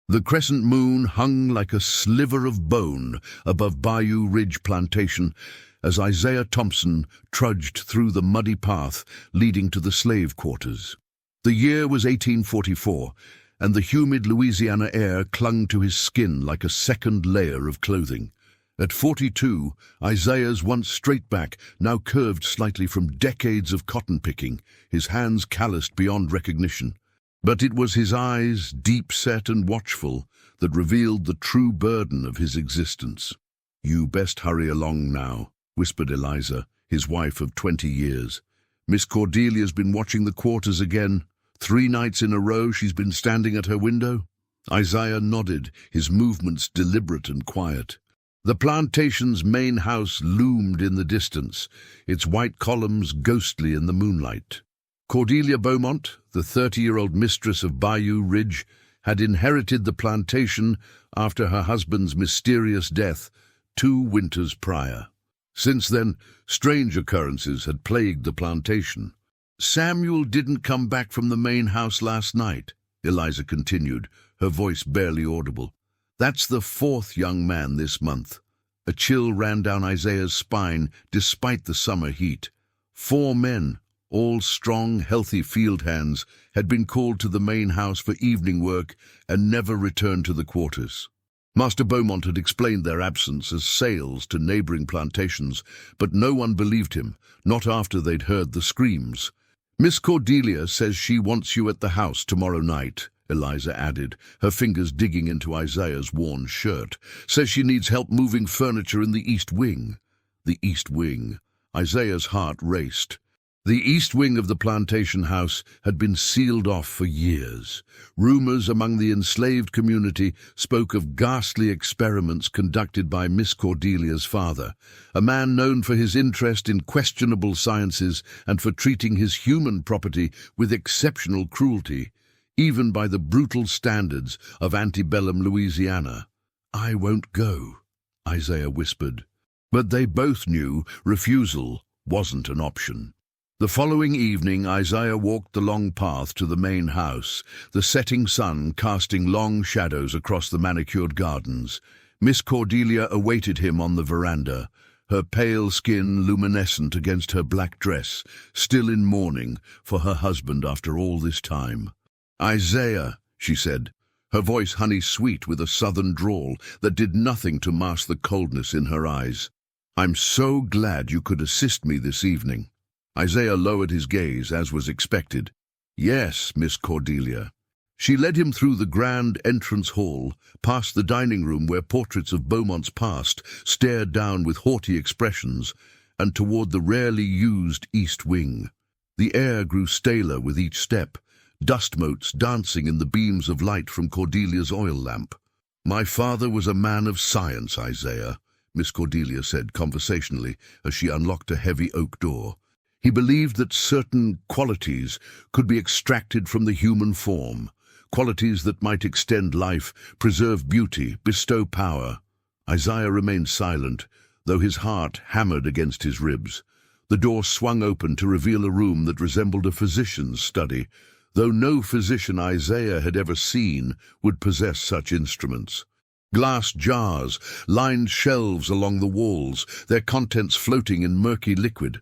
The crescent moon hung like a sliver of bone above Bayou Ridge plantation as Isaiah Thompson trudged through the muddy path leading to the slave quarters. The year was 1844, and the humid Louisiana air clung to his skin like a second layer of clothing. At 42, Isaiah's once straight back now curved slightly from decades of cotton picking, his hands calloused beyond recognition. But it was his eyes, deep-set and watchful, that revealed the true burden of his existence. "You best hurry along now," whispered Eliza, his wife of 20 years. "Miss Cordelia's been watching the quarters again. 3 nights in a row she's been standing at her window." Isaiah nodded, his movements deliberate and quiet. The plantation's main house loomed in the distance, its white columns ghostly in the moonlight. Cordelia Beaumont, the 30-year-old mistress of Bayou Ridge, had inherited the plantation after her husband's mysterious death 2 winters prior. Since then, strange occurrences had plagued the plantation. "Samuel didn't come back from the main house last night," Eliza continued, her voice barely audible. "That's the 4th young man this month." A chill ran down Isaiah's spine despite the summer heat. 4 men, all strong, healthy field hands, had been called to the main house for evening work and never returned to the quarters. Master Beaumont had explained their absence as sales to neighboring plantations, but no one believed him, not after they'd heard the screams. "Miss Cordelia says she wants you at the house tomorrow night," Eliza added, her fingers digging into Isaiah's worn shirt. "Says she needs help moving furniture in the east wing." The east wing. Isaiah's heart raced. The east wing of the plantation house had been sealed off for years. Rumors among the enslaved community spoke of ghastly experiments conducted by Miss Cordelia's father, a man known for his interest in questionable sciences and for treating his human property with exceptional cruelty, even by the brutal standards of antebellum Louisiana. "I won't go," Isaiah whispered. But they both knew refusal wasn't an option. The following evening, Isaiah walked the long path to the main house, the setting sun casting long shadows across the manicured gardens. Miss Cordelia awaited him on the veranda, her pale skin luminescent against her black dress, still in mourning for her husband after all this time. "Isaiah," she said, her voice honey-sweet with a southern drawl that did nothing to mask the coldness in her eyes. "I'm so glad you could assist me this evening." Isaiah lowered his gaze, as was expected. "Yes, Miss Cordelia." She led him through the grand entrance hall, past the dining room where portraits of Beaumont's past stared down with haughty expressions, and toward the rarely used east wing. The air grew staler with each step, dust motes dancing in the beams of light from Cordelia's oil lamp. "My father was a man of science, Isaiah," Miss Cordelia said conversationally as she unlocked a heavy oak door. "He believed that certain qualities could be extracted from the human form, qualities that might extend life, preserve beauty, bestow power." Isaiah remained silent, though his heart hammered against his ribs. The door swung open to reveal a room that resembled a physician's study, though no physician Isaiah had ever seen would possess such instruments. Glass jars lined shelves along the walls, their contents floating in murky liquid.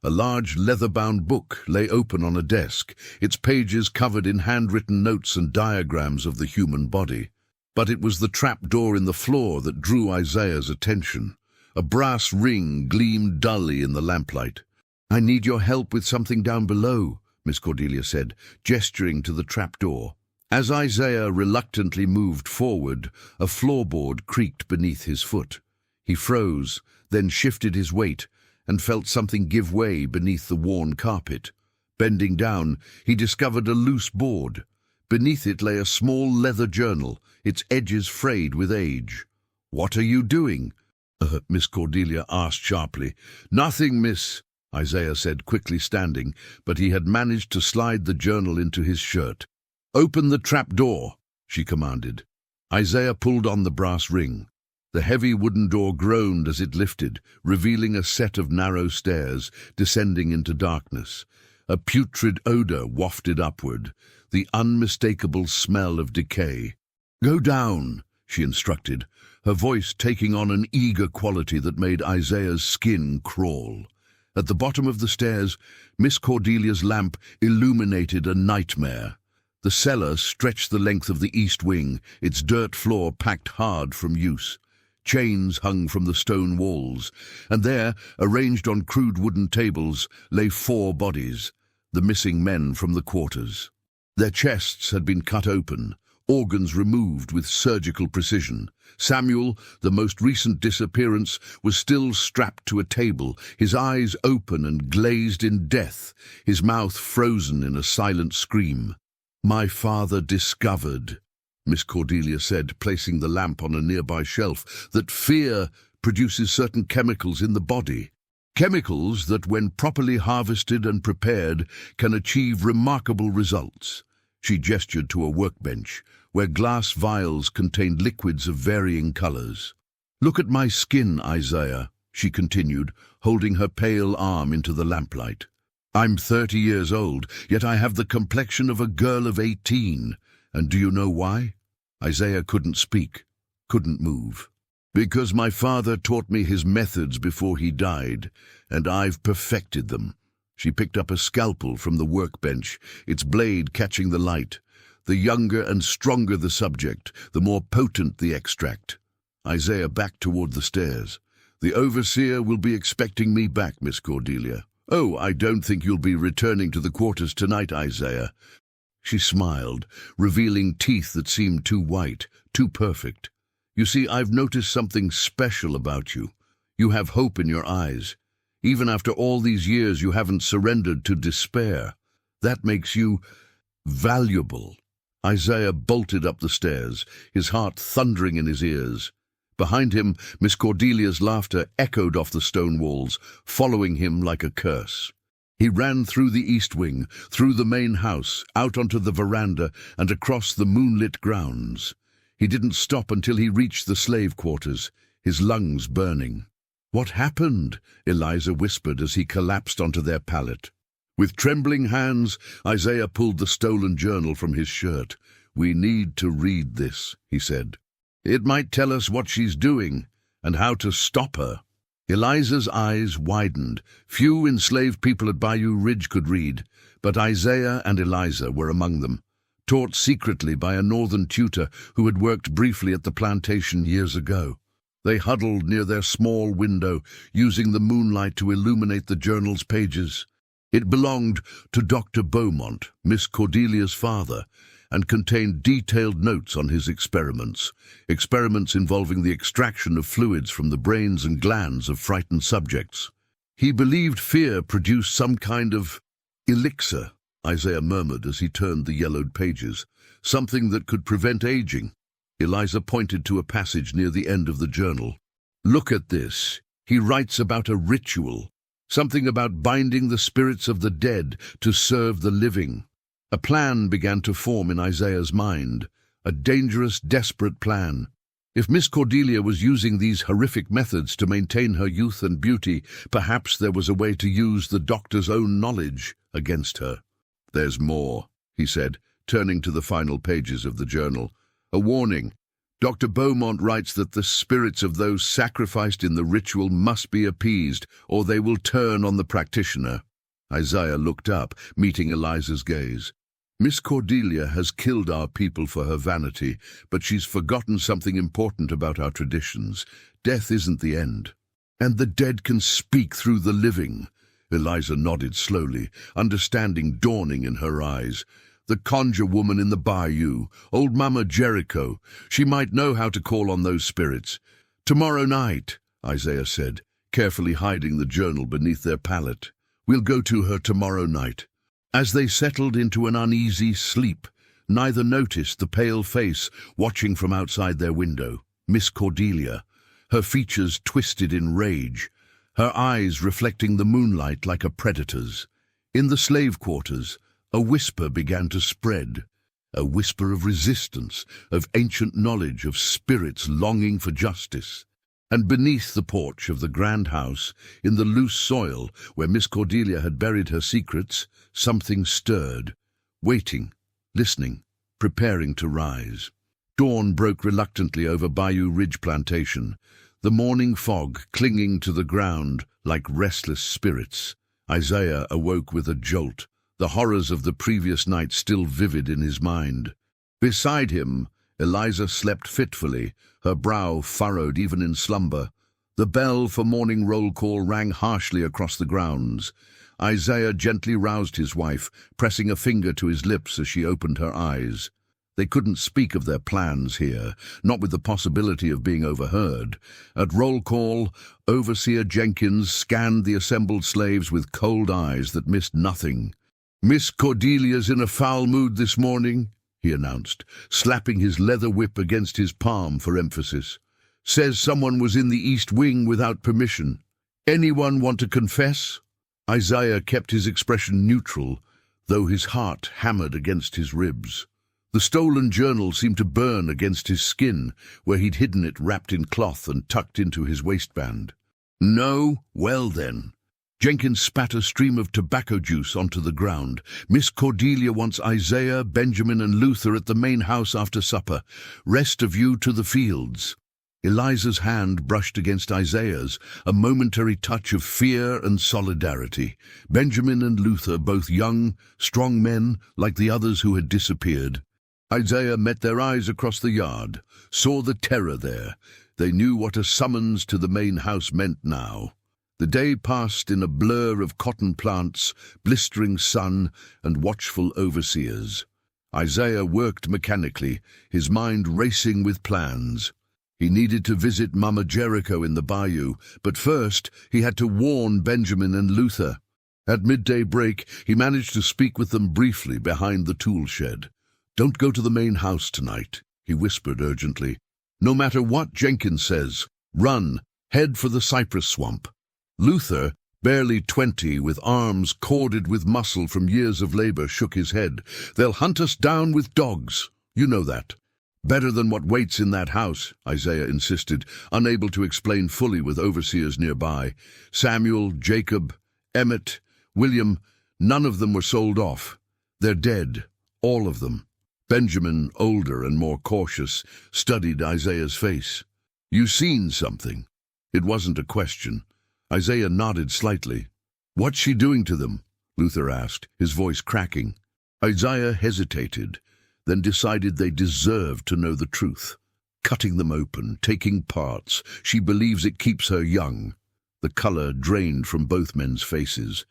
A large leather-bound book lay open on a desk, its pages covered in handwritten notes and diagrams of the human body. But it was the trap-door in the floor that drew Isaiah's attention. A brass ring gleamed dully in the lamplight. "I need your help with something down below," Miss Cordelia said, gesturing to the trap-door. As Isaiah reluctantly moved forward, a floorboard creaked beneath his foot. He froze, then shifted his weight, and felt something give way beneath the worn carpet. Bending down, he discovered a loose board. Beneath it lay a small leather journal, its edges frayed with age. "What are you doing?" Miss Cordelia asked sharply. "Nothing, miss," Isaiah said, quickly standing, but he had managed to slide the journal into his shirt. "Open the trap-door," she commanded. Isaiah pulled on the brass ring. The heavy wooden door groaned as it lifted, revealing a set of narrow stairs descending into darkness. A putrid odor wafted upward, the unmistakable smell of decay. "Go down," she instructed, her voice taking on an eager quality that made Isaiah's skin crawl. At the bottom of the stairs, Miss Cordelia's lamp illuminated a nightmare. The cellar stretched the length of the east wing, its dirt floor packed hard from use. Chains hung from the stone walls, and there, arranged on crude wooden tables, lay 4 bodies, the missing men from the quarters. Their chests had been cut open, organs removed with surgical precision. Samuel, the most recent disappearance, was still strapped to a table, his eyes open and glazed in death, his mouth frozen in a silent scream. "My father discovered," Miss Cordelia said, placing the lamp on a nearby shelf, "that fear produces certain chemicals in the body. Chemicals that, when properly harvested and prepared, can achieve remarkable results." She gestured to a workbench, where glass vials contained liquids of varying colors. "Look at my skin, Isaiah," she continued, holding her pale arm into the lamplight. "I'm 30 years old, yet I have the complexion of a girl of 18. And do you know why?" Isaiah couldn't speak, couldn't move. "Because my father taught me his methods before he died, and I've perfected them." She picked up a scalpel from the workbench, its blade catching the light. The younger and stronger the subject, the more potent the extract. Isaiah backed toward the stairs. "The overseer will be expecting me back, Miss Cordelia." "Oh, I don't think you'll be returning to the quarters tonight, Isaiah." She smiled, revealing teeth that seemed too white, too perfect. "You see, I've noticed something special about you. You have hope in your eyes. Even after all these years, you haven't surrendered to despair. That makes you valuable." Isaiah bolted up the stairs, his heart thundering in his ears. Behind him, Miss Cordelia's laughter echoed off the stone walls, following him like a curse. He ran through the east wing, through the main house, out onto the veranda, and across the moonlit grounds. He didn't stop until he reached the slave quarters, his lungs burning. "What happened?" Eliza whispered as he collapsed onto their pallet. With trembling hands, Isaiah pulled the stolen journal from his shirt. "We need to read this," he said. "It might tell us what she's doing, and how to stop her." Eliza's eyes widened. Few enslaved people at Bayou Ridge could read, but Isaiah and Eliza were among them, taught secretly by a northern tutor who had worked briefly at the plantation years ago. They huddled near their small window, using the moonlight to illuminate the journal's pages. It belonged to Dr. Beaumont, Miss Cordelia's father, and contained detailed notes on his experiments involving the extraction of fluids from the brains and glands of frightened subjects. "He believed fear produced some kind of elixir," Isaiah murmured as he turned the yellowed pages, "something that could prevent aging." Eliza pointed to a passage near the end of the journal. "Look at this. He writes about a ritual, something about binding the spirits of the dead to serve the living." A plan began to form in Isaiah's mind, a dangerous, desperate plan. If Miss Cordelia was using these horrific methods to maintain her youth and beauty, perhaps there was a way to use the doctor's own knowledge against her. "There's more," he said, turning to the final pages of the journal. "A warning. Dr. Beaumont writes that the spirits of those sacrificed in the ritual must be appeased, or they will turn on the practitioner." Isaiah looked up, meeting Eliza's gaze. "Miss Cordelia has killed our people for her vanity, but she's forgotten something important about our traditions. Death isn't the end. And the dead can speak through the living." Eliza nodded slowly, understanding dawning in her eyes. "The conjure woman in the bayou, old Mama Jericho, she might know how to call on those spirits." "Tomorrow night," Isaiah said, carefully hiding the journal beneath their pallet. "We'll go to her tomorrow night." As they settled into an uneasy sleep, neither noticed the pale face watching from outside their window, Miss Cordelia, her features twisted in rage, her eyes reflecting the moonlight like a predator's. In the slave quarters, a whisper began to spread, a whisper of resistance, of ancient knowledge, of spirits longing for justice. And beneath the porch of the grand house, in the loose soil where Miss Cordelia had buried her secrets, something stirred, waiting, listening, preparing to rise. Dawn broke reluctantly over Bayou Ridge Plantation, the morning fog clinging to the ground like restless spirits. Isaiah awoke with a jolt, the horrors of the previous night still vivid in his mind. Beside him, Eliza slept fitfully, her brow furrowed even in slumber. The bell for morning roll call rang harshly across the grounds. Isaiah gently roused his wife, pressing a finger to his lips as she opened her eyes. They couldn't speak of their plans here, not with the possibility of being overheard. At roll call, Overseer Jenkins scanned the assembled slaves with cold eyes that missed nothing. "Miss Cordelia's in a foul mood this morning," he announced, slapping his leather whip against his palm for emphasis. "Says someone was in the East Wing without permission. Anyone want to confess?" Isaiah kept his expression neutral, though his heart hammered against his ribs. The stolen journal seemed to burn against his skin, where he'd hidden it wrapped in cloth and tucked into his waistband. "No? Well then." Jenkins spat a stream of tobacco juice onto the ground. "Miss Cordelia wants Isaiah, Benjamin, and Luther at the main house after supper. Rest of you to the fields." Eliza's hand brushed against Isaiah's, a momentary touch of fear and solidarity. Benjamin and Luther, both young, strong men, like the others who had disappeared. Isaiah met their eyes across the yard, saw the terror there. They knew what a summons to the main house meant now. The day passed in a blur of cotton plants, blistering sun, and watchful overseers. Isaiah worked mechanically, his mind racing with plans. He needed to visit Mama Jericho in the bayou, but first he had to warn Benjamin and Luther. At midday break, he managed to speak with them briefly behind the tool shed. "Don't go to the main house tonight," he whispered urgently. "No matter what Jenkins says, run, head for the cypress swamp." Luther, barely 20, with arms corded with muscle from years of labor, shook his head. "They'll hunt us down with dogs. You know that." "Better than what waits in that house," Isaiah insisted, unable to explain fully with overseers nearby. Samuel, Jacob, Emmett, William, none of them were sold off. They're dead, all of them. Benjamin, older and more cautious, studied Isaiah's face. "You seen something?" It wasn't a question. Isaiah nodded slightly. "What's she doing to them?" Luther asked, his voice cracking. Isaiah hesitated, then decided they deserved to know the truth. "Cutting them open, taking parts. She believes it keeps her young." The color drained from both men's faces.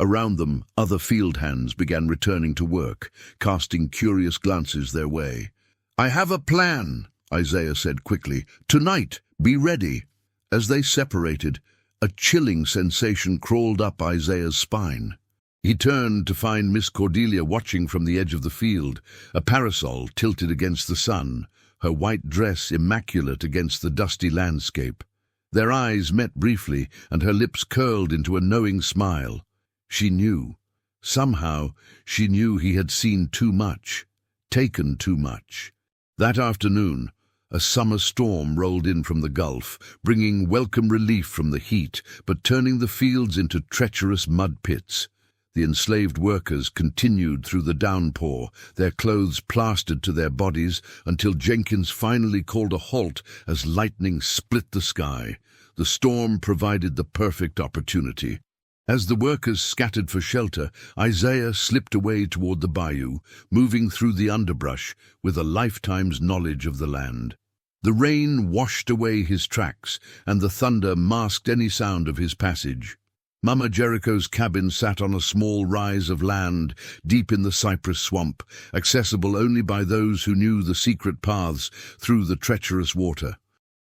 Around them, other field hands began returning to work, casting curious glances their way. "I have a plan," Isaiah said quickly. "Tonight, be ready." As they separated, a chilling sensation crawled up Isaiah's spine. He turned to find Miss Cordelia watching from the edge of the field, a parasol tilted against the sun, her white dress immaculate against the dusty landscape. Their eyes met briefly, and her lips curled into a knowing smile. She knew. Somehow, she knew he had seen too much, taken too much. That afternoon, a summer storm rolled in from the Gulf, bringing welcome relief from the heat, but turning the fields into treacherous mud pits. The enslaved workers continued through the downpour, their clothes plastered to their bodies, until Jenkins finally called a halt as lightning split the sky. The storm provided the perfect opportunity. As the workers scattered for shelter, Isaiah slipped away toward the bayou, moving through the underbrush with a lifetime's knowledge of the land. The rain washed away his tracks, and the thunder masked any sound of his passage. Mama Jericho's cabin sat on a small rise of land deep in the cypress swamp, accessible only by those who knew the secret paths through the treacherous water.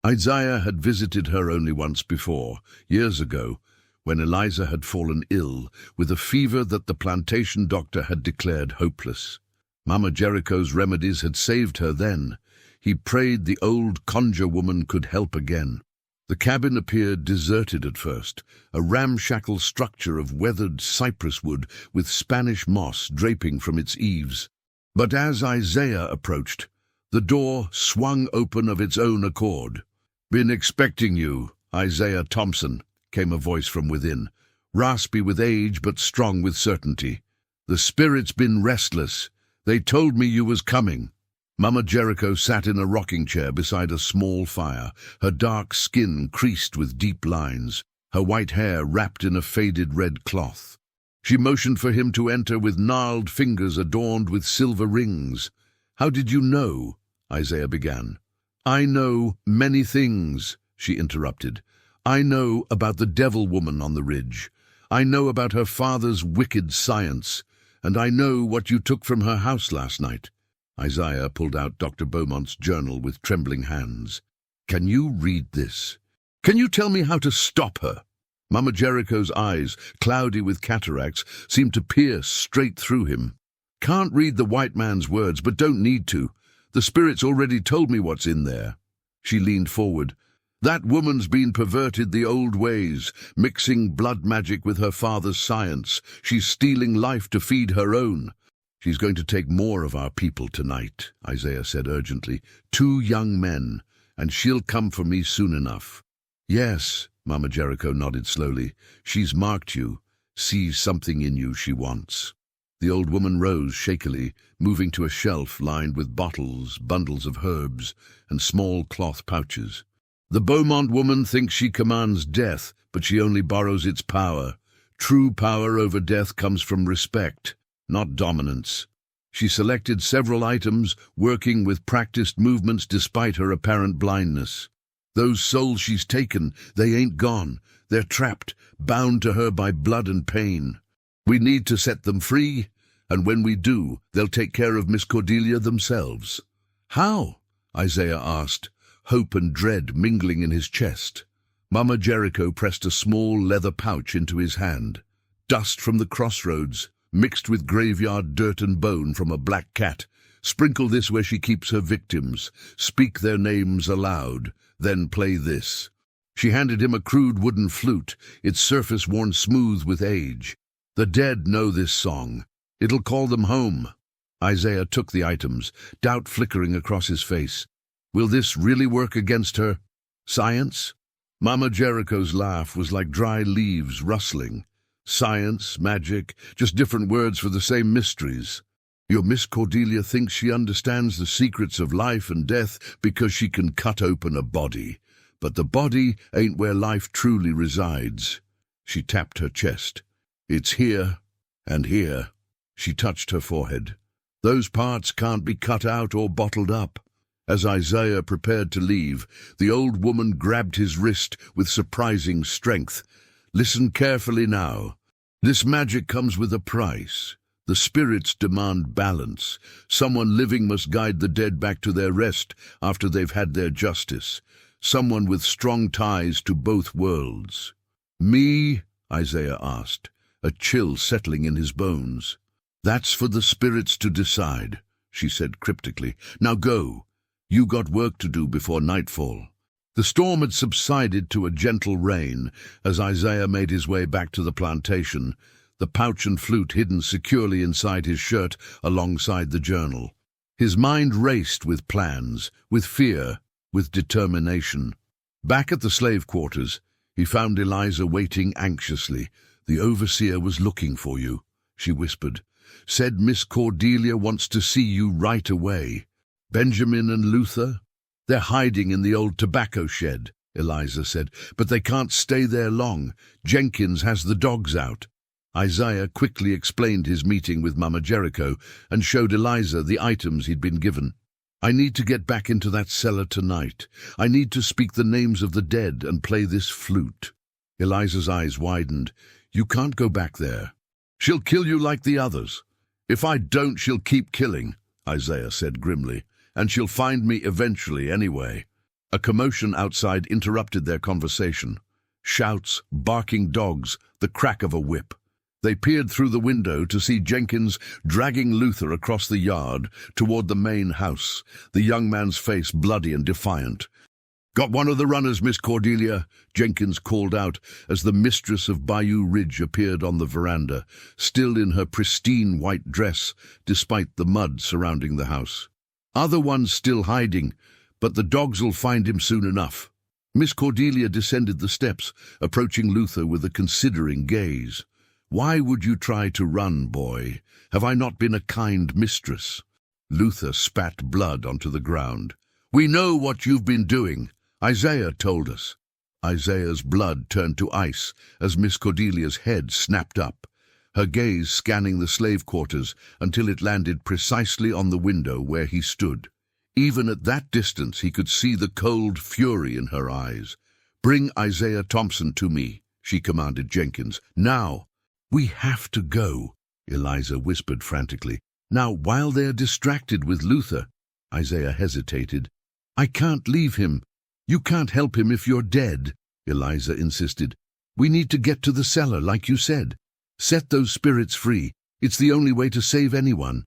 Isaiah had visited her only once before, years ago, when Eliza had fallen ill with a fever that the plantation doctor had declared hopeless. Mama Jericho's remedies had saved her then. He prayed the old conjure woman could help again. The cabin appeared deserted at first, a ramshackle structure of weathered cypress wood with Spanish moss draping from its eaves. But as Isaiah approached, the door swung open of its own accord. "Been expecting you, Isaiah Thompson," came a voice from within, raspy with age but strong with certainty. "The spirit's been restless. They told me you was coming." Mama Jericho sat in a rocking chair beside a small fire, her dark skin creased with deep lines, her white hair wrapped in a faded red cloth. She motioned for him to enter with gnarled fingers adorned with silver rings. "How did you know?" Isaiah began. "I know many things," she interrupted. "I know about the devil woman on the ridge. I know about her father's wicked science. And I know what you took from her house last night." Isaiah pulled out Dr. Beaumont's journal with trembling hands. "Can you read this? Can you tell me how to stop her?" Mama Jericho's eyes, cloudy with cataracts, seemed to pierce straight through him. "Can't read the white man's words, but don't need to. The spirits already told me what's in there." She leaned forward. "That woman's been perverted the old ways, mixing blood magic with her father's science. She's stealing life to feed her own." "She's going to take more of our people tonight," Isaiah said urgently. "2 young men, and she'll come for me soon enough." "Yes," Mama Jericho nodded slowly. "She's marked you, sees something in you she wants." The old woman rose shakily, moving to a shelf lined with bottles, bundles of herbs, and small cloth pouches. "The Beaumont woman thinks she commands death, but she only borrows its power. True power over death comes from respect, not dominance." She selected several items, working with practiced movements despite her apparent blindness. "Those souls she's taken, they ain't gone. They're trapped, bound to her by blood and pain. We need to set them free, and when we do, they'll take care of Miss Cordelia themselves." "How?" Isaiah asked, hope and dread mingling in his chest. Mama Jericho pressed a small leather pouch into his hand. "Dust from the crossroads, mixed with graveyard dirt and bone from a black cat. Sprinkle this where she keeps her victims. Speak their names aloud. Then play this." She handed him a crude wooden flute, its surface worn smooth with age. "The dead know this song. It'll call them home." Isaiah took the items, doubt flickering across his face. "Will this really work against her science?" Mama Jericho's laugh was like dry leaves rustling. "Science, magic, just different words for the same mysteries. Your Miss Cordelia thinks she understands the secrets of life and death because she can cut open a body. But the body ain't where life truly resides." She tapped her chest. "It's here and here." She touched her forehead. "Those parts can't be cut out or bottled up." As Isaiah prepared to leave, the old woman grabbed his wrist with surprising strength. "Listen carefully now. This magic comes with a price. The spirits demand balance. Someone living must guide the dead back to their rest after they've had their justice. Someone with strong ties to both worlds." "Me?" Isaiah asked, a chill settling in his bones. "That's for the spirits to decide," she said cryptically. "Now go. You got work to do before nightfall." The storm had subsided to a gentle rain as Isaiah made his way back to the plantation, the pouch and flute hidden securely inside his shirt alongside the journal. His mind raced with plans, with fear, with determination. Back at the slave quarters, he found Eliza waiting anxiously. "The overseer was looking for you," she whispered. "Said Miss Cordelia wants to see you right away." "Benjamin and Luther?" "They're hiding in the old tobacco shed," Eliza said, "but they can't stay there long. Jenkins has the dogs out." Isaiah quickly explained his meeting with Mama Jericho and showed Eliza the items he'd been given. "I need to get back into that cellar tonight. I need to speak the names of the dead and play this flute." Eliza's eyes widened. "You can't go back there. She'll kill you like the others." "If I don't, she'll keep killing," Isaiah said grimly, "and she'll find me eventually anyway." A commotion outside interrupted their conversation. Shouts, barking dogs, the crack of a whip. They peered through the window to see Jenkins dragging Luther across the yard toward the main house, the young man's face bloody and defiant. "Got one of the runners, Miss Cordelia," Jenkins called out as the mistress of Bayou Ridge appeared on the veranda, still in her pristine white dress, despite the mud surrounding the house. "Other one's still hiding, but the dogs'll find him soon enough." Miss Cordelia descended the steps, approaching Luther with a considering gaze. "Why would you try to run, boy? Have I not been a kind mistress?" Luther spat blood onto the ground. "We know what you've been doing. Isaiah told us." Isaiah's blood turned to ice as Miss Cordelia's head snapped up, her gaze scanning the slave quarters until it landed precisely on the window where he stood. Even at that distance he could see the cold fury in her eyes. "Bring Isaiah Thompson to me," she commanded Jenkins. "Now." "We have to go," Eliza whispered frantically. "Now, while they're distracted with Luther." Isaiah hesitated. "I can't leave him. You can't help him if you're dead," Eliza insisted. "We need to get to the cellar, like you said. Set those spirits free. It's the only way to save anyone."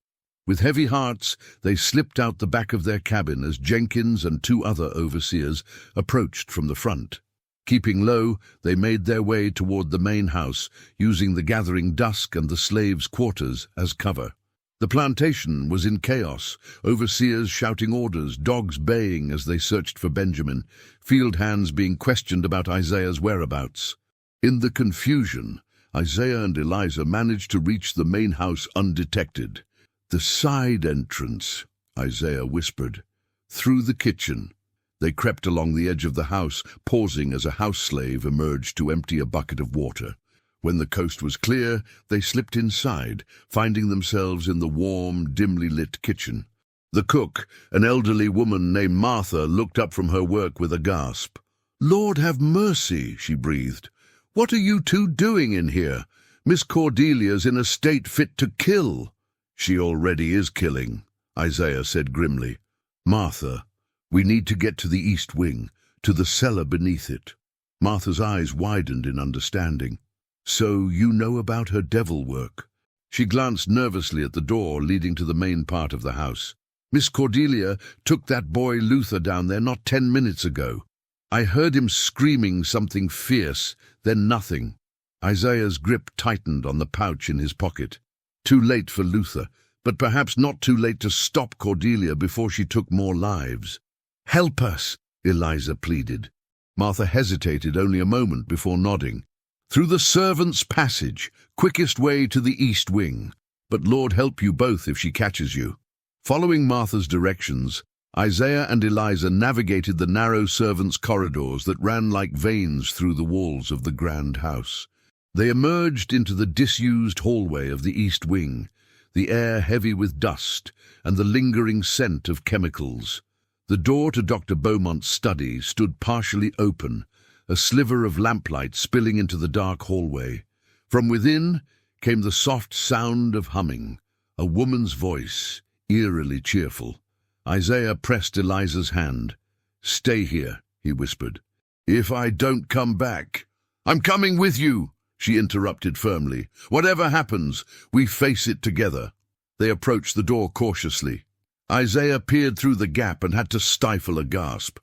With heavy hearts, they slipped out the back of their cabin as Jenkins and two other overseers approached from the front. Keeping low, they made their way toward the main house, using the gathering dusk and the slaves' quarters as cover. The plantation was in chaos, overseers shouting orders, dogs baying as they searched for Benjamin, field hands being questioned about Isaiah's whereabouts. In the confusion, Isaiah and Eliza managed to reach the main house undetected. "The side entrance," Isaiah whispered. "Through the kitchen." They crept along the edge of the house, pausing as a house slave emerged to empty a bucket of water. When the coast was clear, they slipped inside, finding themselves in the warm, dimly lit kitchen. The cook, an elderly woman named Martha, looked up from her work with a gasp. "Lord have mercy," she breathed. "What are you two doing in here? Miss Cordelia's in a state fit to kill." "She already is killing," Isaiah said grimly. "Martha, we need to get to the east wing, to the cellar beneath it." Martha's eyes widened in understanding. "So you know about her devil work?" She glanced nervously at the door leading to the main part of the house. "Miss Cordelia took that boy Luther down there not 10 minutes ago. I heard him screaming something fierce, then nothing." Isaiah's grip tightened on the pouch in his pocket. Too late for Luther, but perhaps not too late to stop Cordelia before she took more lives. "Help us," Eliza pleaded. Martha hesitated only a moment before nodding. "Through the servants' passage, quickest way to the east wing. But Lord help you both if she catches you." Following Martha's directions, Isaiah and Eliza navigated the narrow servants' corridors that ran like veins through the walls of the grand house. They emerged into the disused hallway of the east wing, the air heavy with dust and the lingering scent of chemicals. The door to Dr. Beaumont's study stood partially open, a sliver of lamplight spilling into the dark hallway. From within came the soft sound of humming, a woman's voice, eerily cheerful. Isaiah pressed Eliza's hand. "Stay here," he whispered. "If I don't come back—" "I'm coming with you," she interrupted firmly. "Whatever happens, we face it together." They approached the door cautiously. Isaiah peered through the gap and had to stifle a gasp.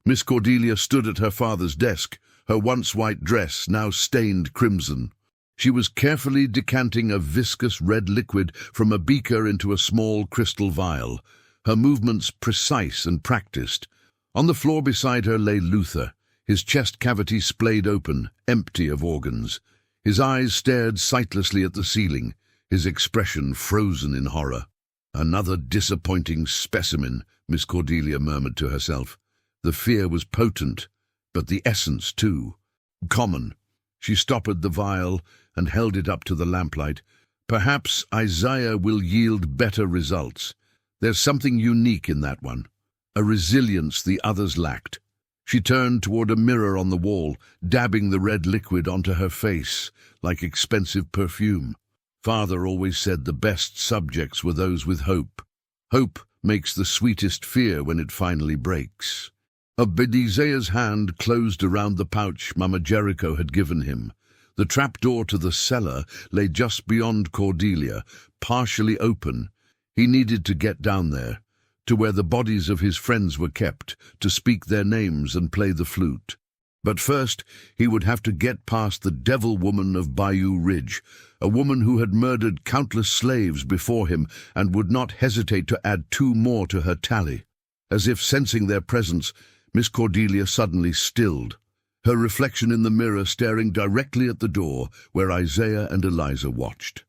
Miss Cordelia stood at her father's desk, her once white dress now stained crimson. She was carefully decanting a viscous red liquid from a beaker into a small crystal vial, her movements precise and practiced. On the floor beside her lay Luther, his chest cavity splayed open, empty of organs. His eyes stared sightlessly at the ceiling, his expression frozen in horror. "Another disappointing specimen," Miss Cordelia murmured to herself. The fear was potent, but the essence too. Common. She stoppered the vial and held it up to the lamplight. "Perhaps Isaiah will yield better results. There's something unique in that one, a resilience the others lacked." She turned toward a mirror on the wall, dabbing the red liquid onto her face like expensive perfume. "Father always said the best subjects were those with hope. Hope makes the sweetest fear when it finally breaks." Isaiah's hand closed around the pouch Mama Jericho had given him. The trapdoor to the cellar lay just beyond Cordelia, partially open. He needed to get down there, to where the bodies of his friends were kept, to speak their names and play the flute. But first, he would have to get past the devil woman of Bayou Ridge, a woman who had murdered countless slaves before him and would not hesitate to add 2 more to her tally. As if sensing their presence, Miss Cordelia suddenly stilled, her reflection in the mirror staring directly at the door where Isaiah and Eliza watched.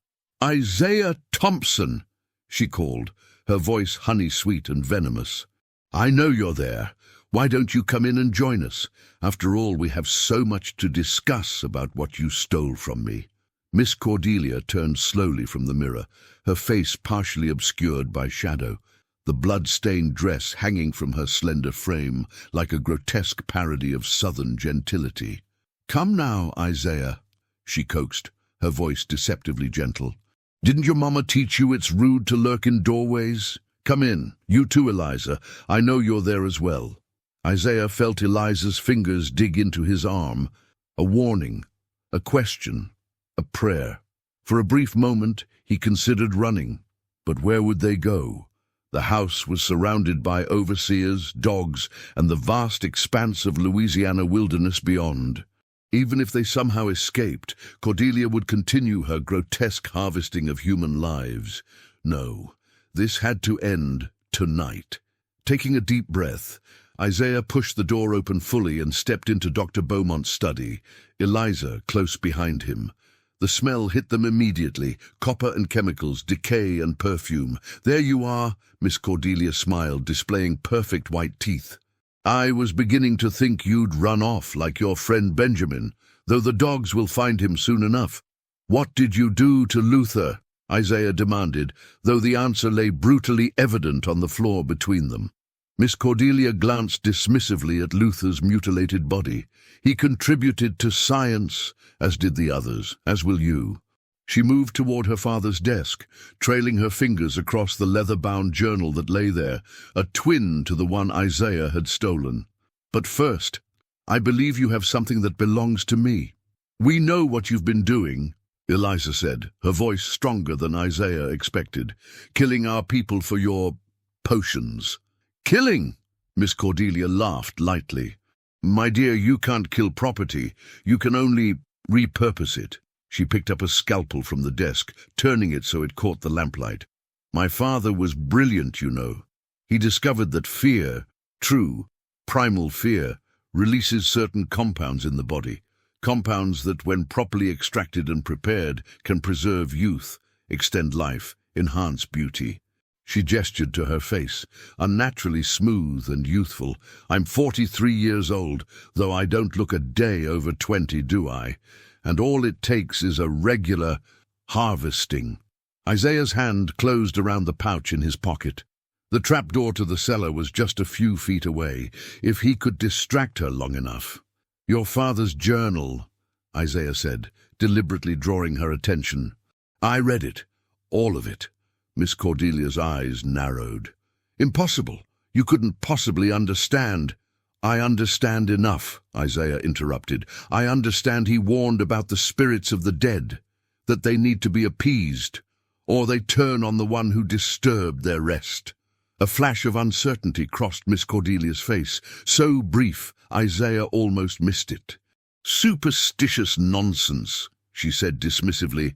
"Isaiah Thompson!" she called, her voice honey-sweet and venomous. "I know you're there. Why don't you come in and join us? After all, we have so much to discuss about what you stole from me." Miss Cordelia turned slowly from the mirror, her face partially obscured by shadow, the blood-stained dress hanging from her slender frame like a grotesque parody of southern gentility. "Come now, Isaiah," she coaxed, her voice deceptively gentle. "Didn't your mama teach you it's rude to lurk in doorways? Come in. You too, Eliza. I know you're there as well." Isaiah felt Eliza's fingers dig into his arm, a warning, a question, a prayer. For a brief moment, he considered running. But where would they go? The house was surrounded by overseers, dogs, and the vast expanse of Louisiana wilderness beyond. Even if they somehow escaped, Cordelia would continue her grotesque harvesting of human lives. No, this had to end tonight. Taking a deep breath, Isaiah pushed the door open fully and stepped into Dr. Beaumont's study, Eliza close behind him. The smell hit them immediately, copper and chemicals, decay and perfume. "There you are," Miss Cordelia smiled, displaying perfect white teeth. "I was beginning to think you'd run off like your friend Benjamin, though the dogs will find him soon enough." "What did you do to Luther?" Isaiah demanded, though the answer lay brutally evident on the floor between them. Miss Cordelia glanced dismissively at Luther's mutilated body. "He contributed to science, as did the others, as will you." She moved toward her father's desk, trailing her fingers across the leather-bound journal that lay there, a twin to the one Isaiah had stolen. "But first, I believe you have something that belongs to me." "We know what you've been doing," Eliza said, her voice stronger than Isaiah expected. "Killing our people for your potions." "Killing?" Miss Cordelia laughed lightly. "My dear, you can't kill property. You can only repurpose it." She picked up a scalpel from the desk, turning it so it caught the lamplight. "My father was brilliant, you know. He discovered that fear, true, primal fear, releases certain compounds in the body, compounds that, when properly extracted and prepared, can preserve youth, extend life, enhance beauty." She gestured to her face, unnaturally smooth and youthful. "I'm 43 years old, though I don't look a day over 20, do I? And all it takes is a regular harvesting." Isaiah's hand closed around the pouch in his pocket. The trapdoor to the cellar was just a few feet away, if he could distract her long enough. "Your father's journal," Isaiah said, deliberately drawing her attention. "I read it, all of it." Miss Cordelia's eyes narrowed. "Impossible. You couldn't possibly understand." "I understand enough," Isaiah interrupted. "I understand he warned about the spirits of the dead, that they need to be appeased, or they turn on the one who disturbed their rest." A flash of uncertainty crossed Miss Cordelia's face, so brief Isaiah almost missed it. "Superstitious nonsense," she said dismissively.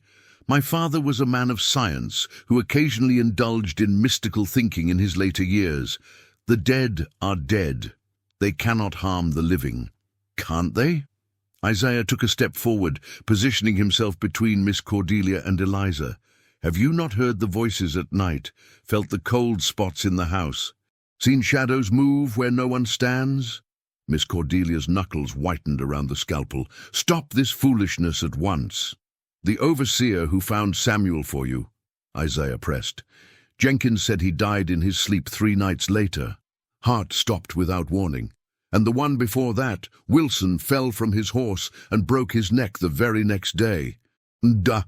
"My father was a man of science who occasionally indulged in mystical thinking in his later years. The dead are dead. They cannot harm the living." "Can't they?" Isaiah took a step forward, positioning himself between Miss Cordelia and Eliza. "Have you not heard the voices at night, felt the cold spots in the house, seen shadows move where no one stands?" Miss Cordelia's knuckles whitened around the scalpel. "Stop this foolishness at once." "The overseer who found Samuel for you," Isaiah pressed. "Jenkins said he died in his sleep 3 nights later. Heart stopped without warning. And the one before that, Wilson, fell from his horse and broke his neck the very next day." "Duh,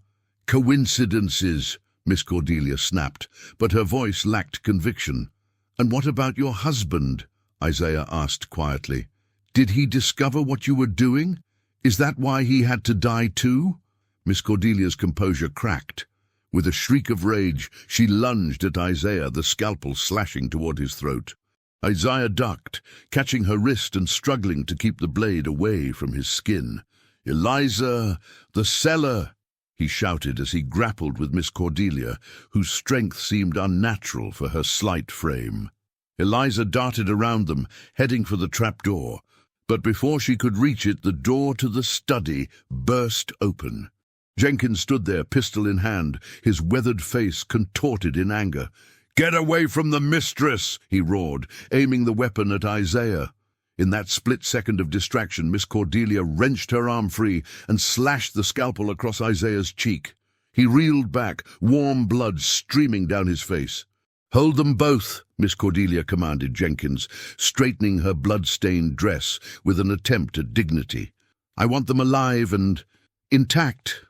coincidences," Miss Cordelia snapped, but her voice lacked conviction. "And what about your husband?" Isaiah asked quietly. "Did he discover what you were doing? Is that why he had to die too?" Miss Cordelia's composure cracked. With a shriek of rage, she lunged at Isaiah, the scalpel slashing toward his throat. Isaiah ducked, catching her wrist and struggling to keep the blade away from his skin. "Eliza, the cellar!" he shouted as he grappled with Miss Cordelia, whose strength seemed unnatural for her slight frame. Eliza darted around them, heading for the trapdoor, but before she could reach it, the door to the study burst open. Jenkins stood there, pistol in hand, his weathered face contorted in anger. "Get away from the mistress!" he roared, aiming the weapon at Isaiah. In that split second of distraction, Miss Cordelia wrenched her arm free and slashed the scalpel across Isaiah's cheek. He reeled back, warm blood streaming down his face. "Hold them both," Miss Cordelia commanded Jenkins, straightening her blood-stained dress with an attempt at dignity. "I want them alive and intact.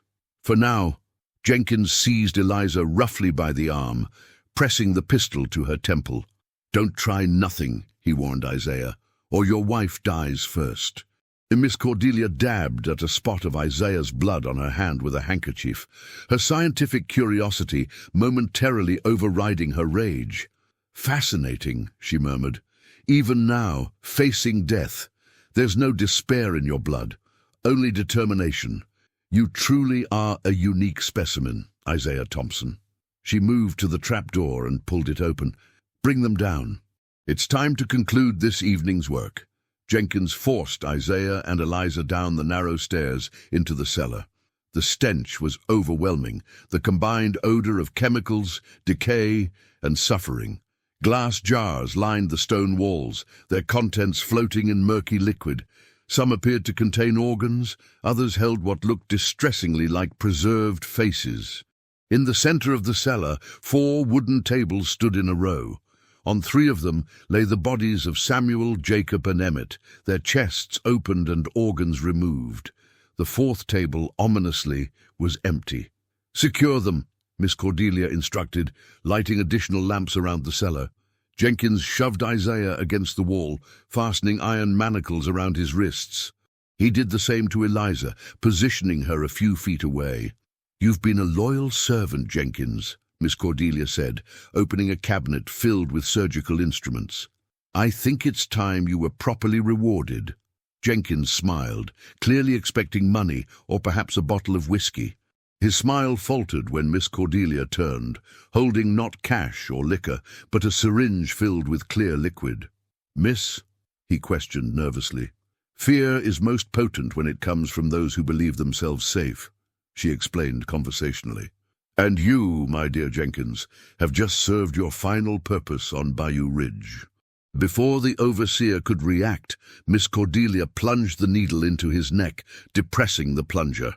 For now." Jenkins seized Eliza roughly by the arm, pressing the pistol to her temple. "Don't try nothing," he warned Isaiah, "or your wife dies first." Miss Cordelia dabbed at a spot of Isaiah's blood on her hand with a handkerchief, her scientific curiosity momentarily overriding her rage. "Fascinating," she murmured. "Even now, facing death, there's no despair in your blood, only determination. You truly are a unique specimen, Isaiah Thompson." She moved to the trapdoor and pulled it open. "Bring them down. It's time to conclude this evening's work." Jenkins forced Isaiah and Eliza down the narrow stairs into the cellar. The stench was overwhelming, the combined odor of chemicals, decay, and suffering. Glass jars lined the stone walls, their contents floating in murky liquid. Some appeared to contain organs, others held what looked distressingly like preserved faces. In the center of the cellar, 4 wooden tables stood in a row. On 3 of them lay the bodies of Samuel, Jacob, and Emmett, their chests opened and organs removed. The 4th table, ominously, was empty. "Secure them," Miss Cordelia instructed, lighting additional lamps around the cellar. Jenkins shoved Isaiah against the wall, fastening iron manacles around his wrists. He did the same to Eliza, positioning her a few feet away. "You've been a loyal servant, Jenkins," Miss Cordelia said, opening a cabinet filled with surgical instruments. "I think it's time you were properly rewarded." Jenkins smiled, clearly expecting money or perhaps a bottle of whiskey. His smile faltered when Miss Cordelia turned, holding not cash or liquor, but a syringe filled with clear liquid. "Miss?" he questioned nervously. "Fear is most potent when it comes from those who believe themselves safe," she explained conversationally. "And you, my dear Jenkins, have just served your final purpose on Bayou Ridge." Before the overseer could react, Miss Cordelia plunged the needle into his neck, depressing the plunger.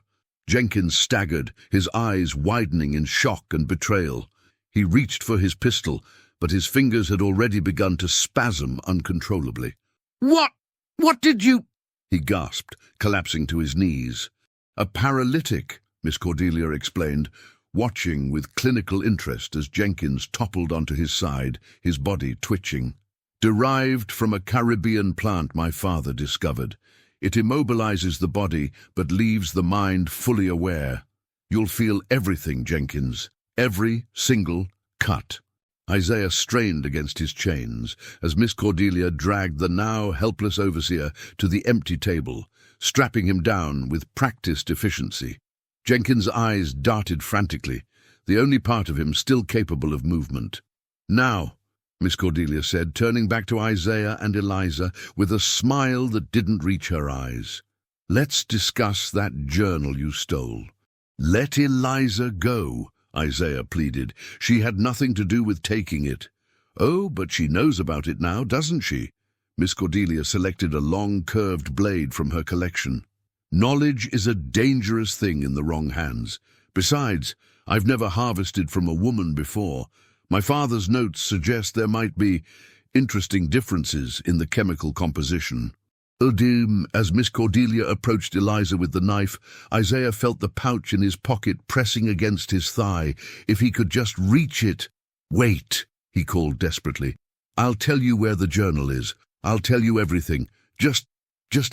Jenkins staggered, his eyes widening in shock and betrayal. He reached for his pistol, but his fingers had already begun to spasm uncontrollably. What did you—" he gasped, collapsing to his knees. "A paralytic," Miss Cordelia explained, watching with clinical interest as Jenkins toppled onto his side, his body twitching. "Derived from a Caribbean plant my father discovered. It immobilizes the body but leaves the mind fully aware. You'll feel everything, Jenkins, every single cut." Isaiah strained against his chains as Miss Cordelia dragged the now helpless overseer to the empty table, strapping him down with practiced efficiency. Jenkins' eyes darted frantically, the only part of him still capable of movement. "Now," Miss Cordelia said, turning back to Isaiah and Eliza with a smile that didn't reach her eyes. "Let's discuss that journal you stole." "Let Eliza go," Isaiah pleaded. "She had nothing to do with taking it." "Oh, but she knows about it now, doesn't she?" Miss Cordelia selected a long, curved blade from her collection. "Knowledge is a dangerous thing in the wrong hands. Besides, I've never harvested from a woman before. My father's notes suggest there might be interesting differences in the chemical composition." As Miss Cordelia approached Eliza with the knife, Isaiah felt the pouch in his pocket pressing against his thigh. If he could just reach it. "Wait," he called desperately. "I'll tell you where the journal is. I'll tell you everything. Just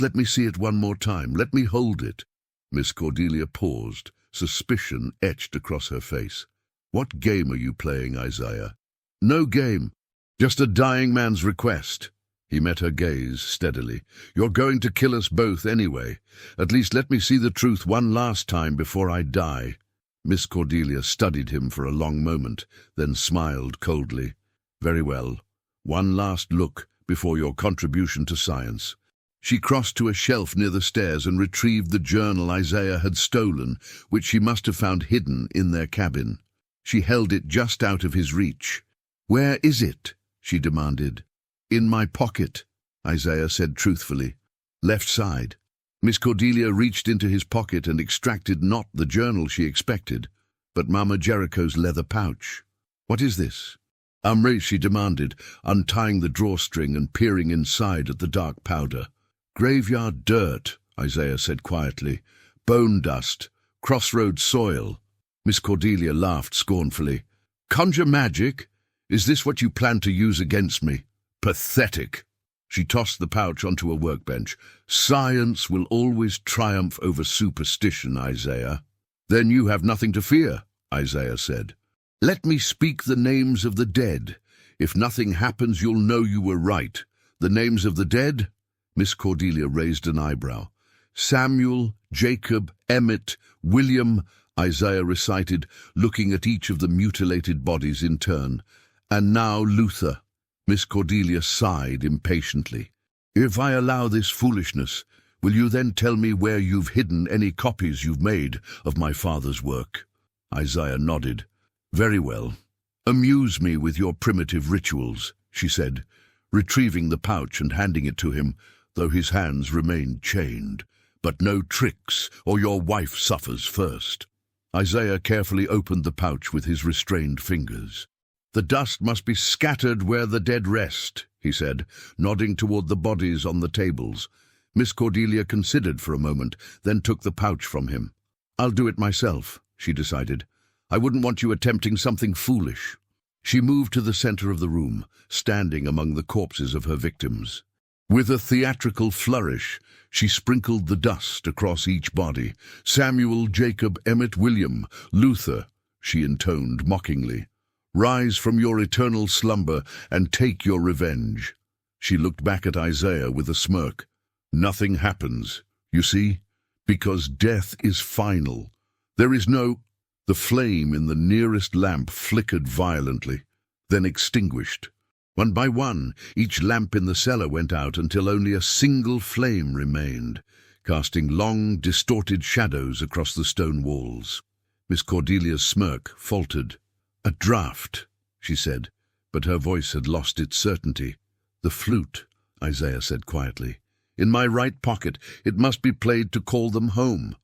let me see it one more time. Let me hold it." Miss Cordelia paused, suspicion etched across her face. "What game are you playing, Isaiah?" "No game. Just a dying man's request." He met her gaze steadily. "You're going to kill us both anyway. At least let me see the truth one last time before I die." Miss Cordelia studied him for a long moment, then smiled coldly. "Very well. One last look before your contribution to science." She crossed to a shelf near the stairs and retrieved the journal Isaiah had stolen, which she must have found hidden in their cabin. She held it just out of his reach. "Where is it?" she demanded. "In my pocket," Isaiah said truthfully. "Left side." Miss Cordelia reached into his pocket and extracted not the journal she expected, but Mama Jericho's leather pouch. "What is this?" "Amri," she demanded, untying the drawstring and peering inside at the dark powder. "Graveyard dirt," Isaiah said quietly. "Bone dust. Crossroads soil." Miss Cordelia laughed scornfully. "Conjure magic? Is this what you plan to use against me? Pathetic." She tossed the pouch onto a workbench. "Science will always triumph over superstition, Isaiah." "Then you have nothing to fear," Isaiah said. "Let me speak the names of the dead. If nothing happens, you'll know you were right. The names of the dead?" Miss Cordelia raised an eyebrow. "Samuel, Jacob, Emmett, William," Isaiah recited, looking at each of the mutilated bodies in turn. "And now Luther." Miss Cordelia sighed impatiently. "If I allow this foolishness, will you then tell me where you've hidden any copies you've made of my father's work?" Isaiah nodded. "Very well. Amuse me with your primitive rituals," she said, retrieving the pouch and handing it to him, though his hands remained chained. "But no tricks, or your wife suffers first." Isaiah carefully opened the pouch with his restrained fingers. "The dust must be scattered where the dead rest," he said, nodding toward the bodies on the tables. Miss Cordelia considered for a moment, then took the pouch from him. "I'll do it myself," she decided. "I wouldn't want you attempting something foolish." She moved to the center of the room, standing among the corpses of her victims. With a theatrical flourish, she sprinkled the dust across each body. "Samuel, Jacob, Emmett, William, Luther," she intoned mockingly. "Rise from your eternal slumber and take your revenge." She looked back at Isaiah with a smirk. "Nothing happens, you see, because death is final. There is no—" The flame in the nearest lamp flickered violently, then extinguished. One by one, each lamp in the cellar went out until only a single flame remained, casting long, distorted shadows across the stone walls. Miss Cordelia's smirk faltered. "A draught," she said, but her voice had lost its certainty. "The flute," Isaiah said quietly. "In my right pocket. It must be played to call them home."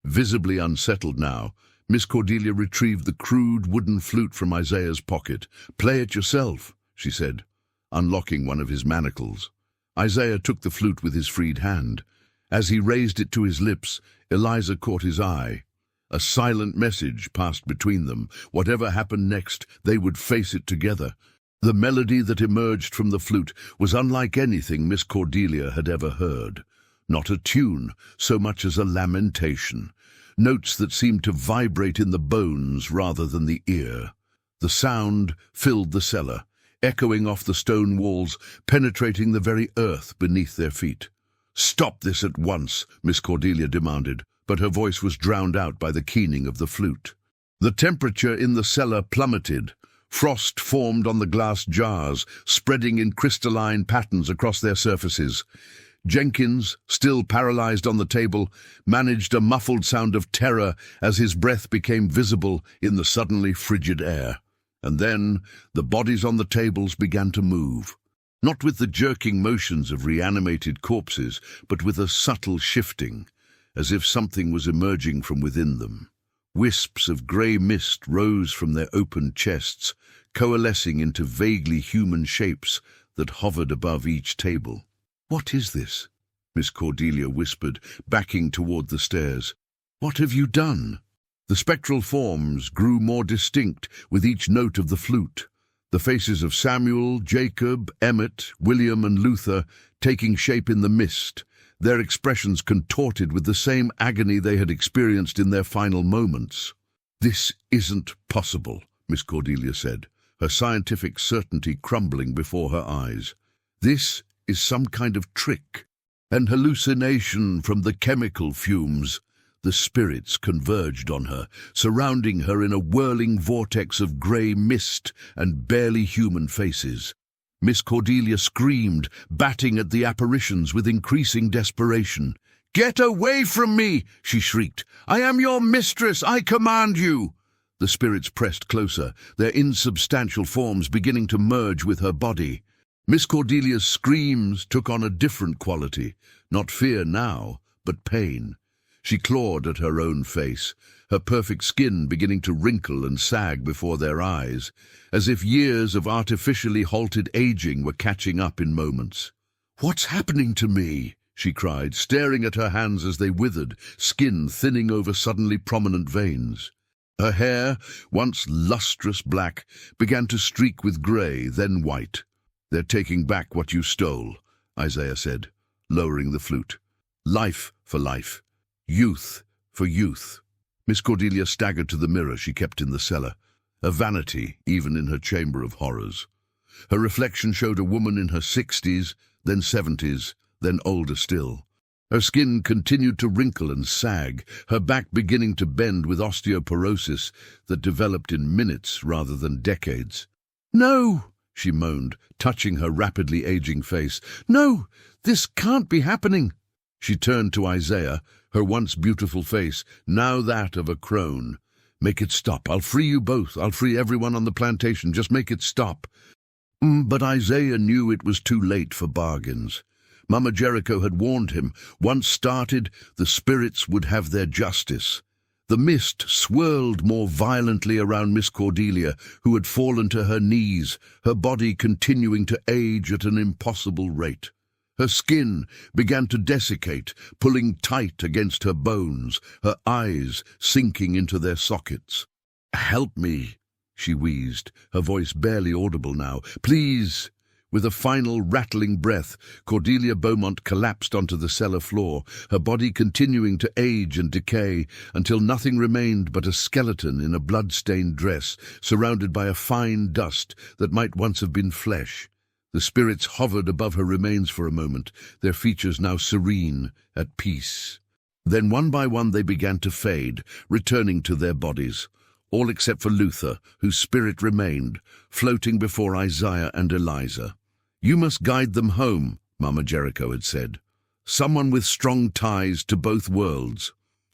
Visibly unsettled now, Miss Cordelia retrieved the crude wooden flute from Isaiah's pocket. "Play it yourself," she said, unlocking one of his manacles. Isaiah took the flute with his freed hand. As he raised it to his lips, Eliza caught his eye. A silent message passed between them. Whatever happened next, they would face it together. The melody that emerged from the flute was unlike anything Miss Cordelia had ever heard. Not a tune, so much as a lamentation. Notes that seemed to vibrate in the bones rather than the ear. The sound filled the cellar, echoing off the stone walls, penetrating the very earth beneath their feet. "Stop this at once," Miss Cordelia demanded, but her voice was drowned out by the keening of the flute. The temperature in the cellar plummeted. Frost formed on the glass jars, spreading in crystalline patterns across their surfaces. Jenkins, still paralyzed on the table, managed a muffled sound of terror as his breath became visible in the suddenly frigid air. And then the bodies on the tables began to move, not with the jerking motions of reanimated corpses, but with a subtle shifting, as if something was emerging from within them. Wisps of grey mist rose from their open chests, coalescing into vaguely human shapes that hovered above each table. "What is this?" Miss Cordelia whispered, backing toward the stairs. "What have you done?" The spectral forms grew more distinct with each note of the flute, the faces of Samuel, Jacob, Emmett, William, and Luther taking shape in the mist, their expressions contorted with the same agony they had experienced in their final moments. "This isn't possible," Miss Cordelia said, her scientific certainty crumbling before her eyes. "This is some kind of trick, an hallucination from the chemical fumes." The spirits converged on her, surrounding her in a whirling vortex of grey mist and barely human faces. Miss Cordelia screamed, batting at the apparitions with increasing desperation. "Get away from me!" she shrieked. "I am your mistress! I command you!" The spirits pressed closer, their insubstantial forms beginning to merge with her body. Miss Cordelia's screams took on a different quality, not fear now, but pain. She clawed at her own face, her perfect skin beginning to wrinkle and sag before their eyes, as if years of artificially halted aging were catching up in moments. "What's happening to me?" she cried, staring at her hands as they withered, skin thinning over suddenly prominent veins. Her hair, once lustrous black, began to streak with grey, then white. "They're taking back what you stole," Isaiah said, lowering the flute. "Life for life. Youth for youth." Miss Cordelia staggered to the mirror she kept in the cellar, a vanity even in her chamber of horrors. Her reflection showed a woman in her 60s, then 70s, then older still. Her skin continued to wrinkle and sag, her back beginning to bend with osteoporosis that developed in minutes rather than decades. "No!" she moaned, touching her rapidly aging face. "No! This can't be happening!" She turned to Isaiah, her once beautiful face, now that of a crone. "Make it stop. I'll free you both. I'll free everyone on the plantation. Just make it stop." But Isaiah knew it was too late for bargains. Mama Jericho had warned him, once started, the spirits would have their justice. The mist swirled more violently around Miss Cordelia, who had fallen to her knees, her body continuing to age at an impossible rate. Her skin began to desiccate, pulling tight against her bones, her eyes sinking into their sockets. "Help me," she wheezed, her voice barely audible now. "Please." With a final rattling breath, Cordelia Beaumont collapsed onto the cellar floor, her body continuing to age and decay until nothing remained but a skeleton in a blood-stained dress, surrounded by a fine dust that might once have been flesh. The spirits hovered above her remains for a moment, their features now serene, at peace. Then one by one they began to fade, returning to their bodies, all except for Luther, whose spirit remained, floating before Isaiah and Eliza. "You must guide them home," Mama Jericho had said. "Someone with strong ties to both worlds."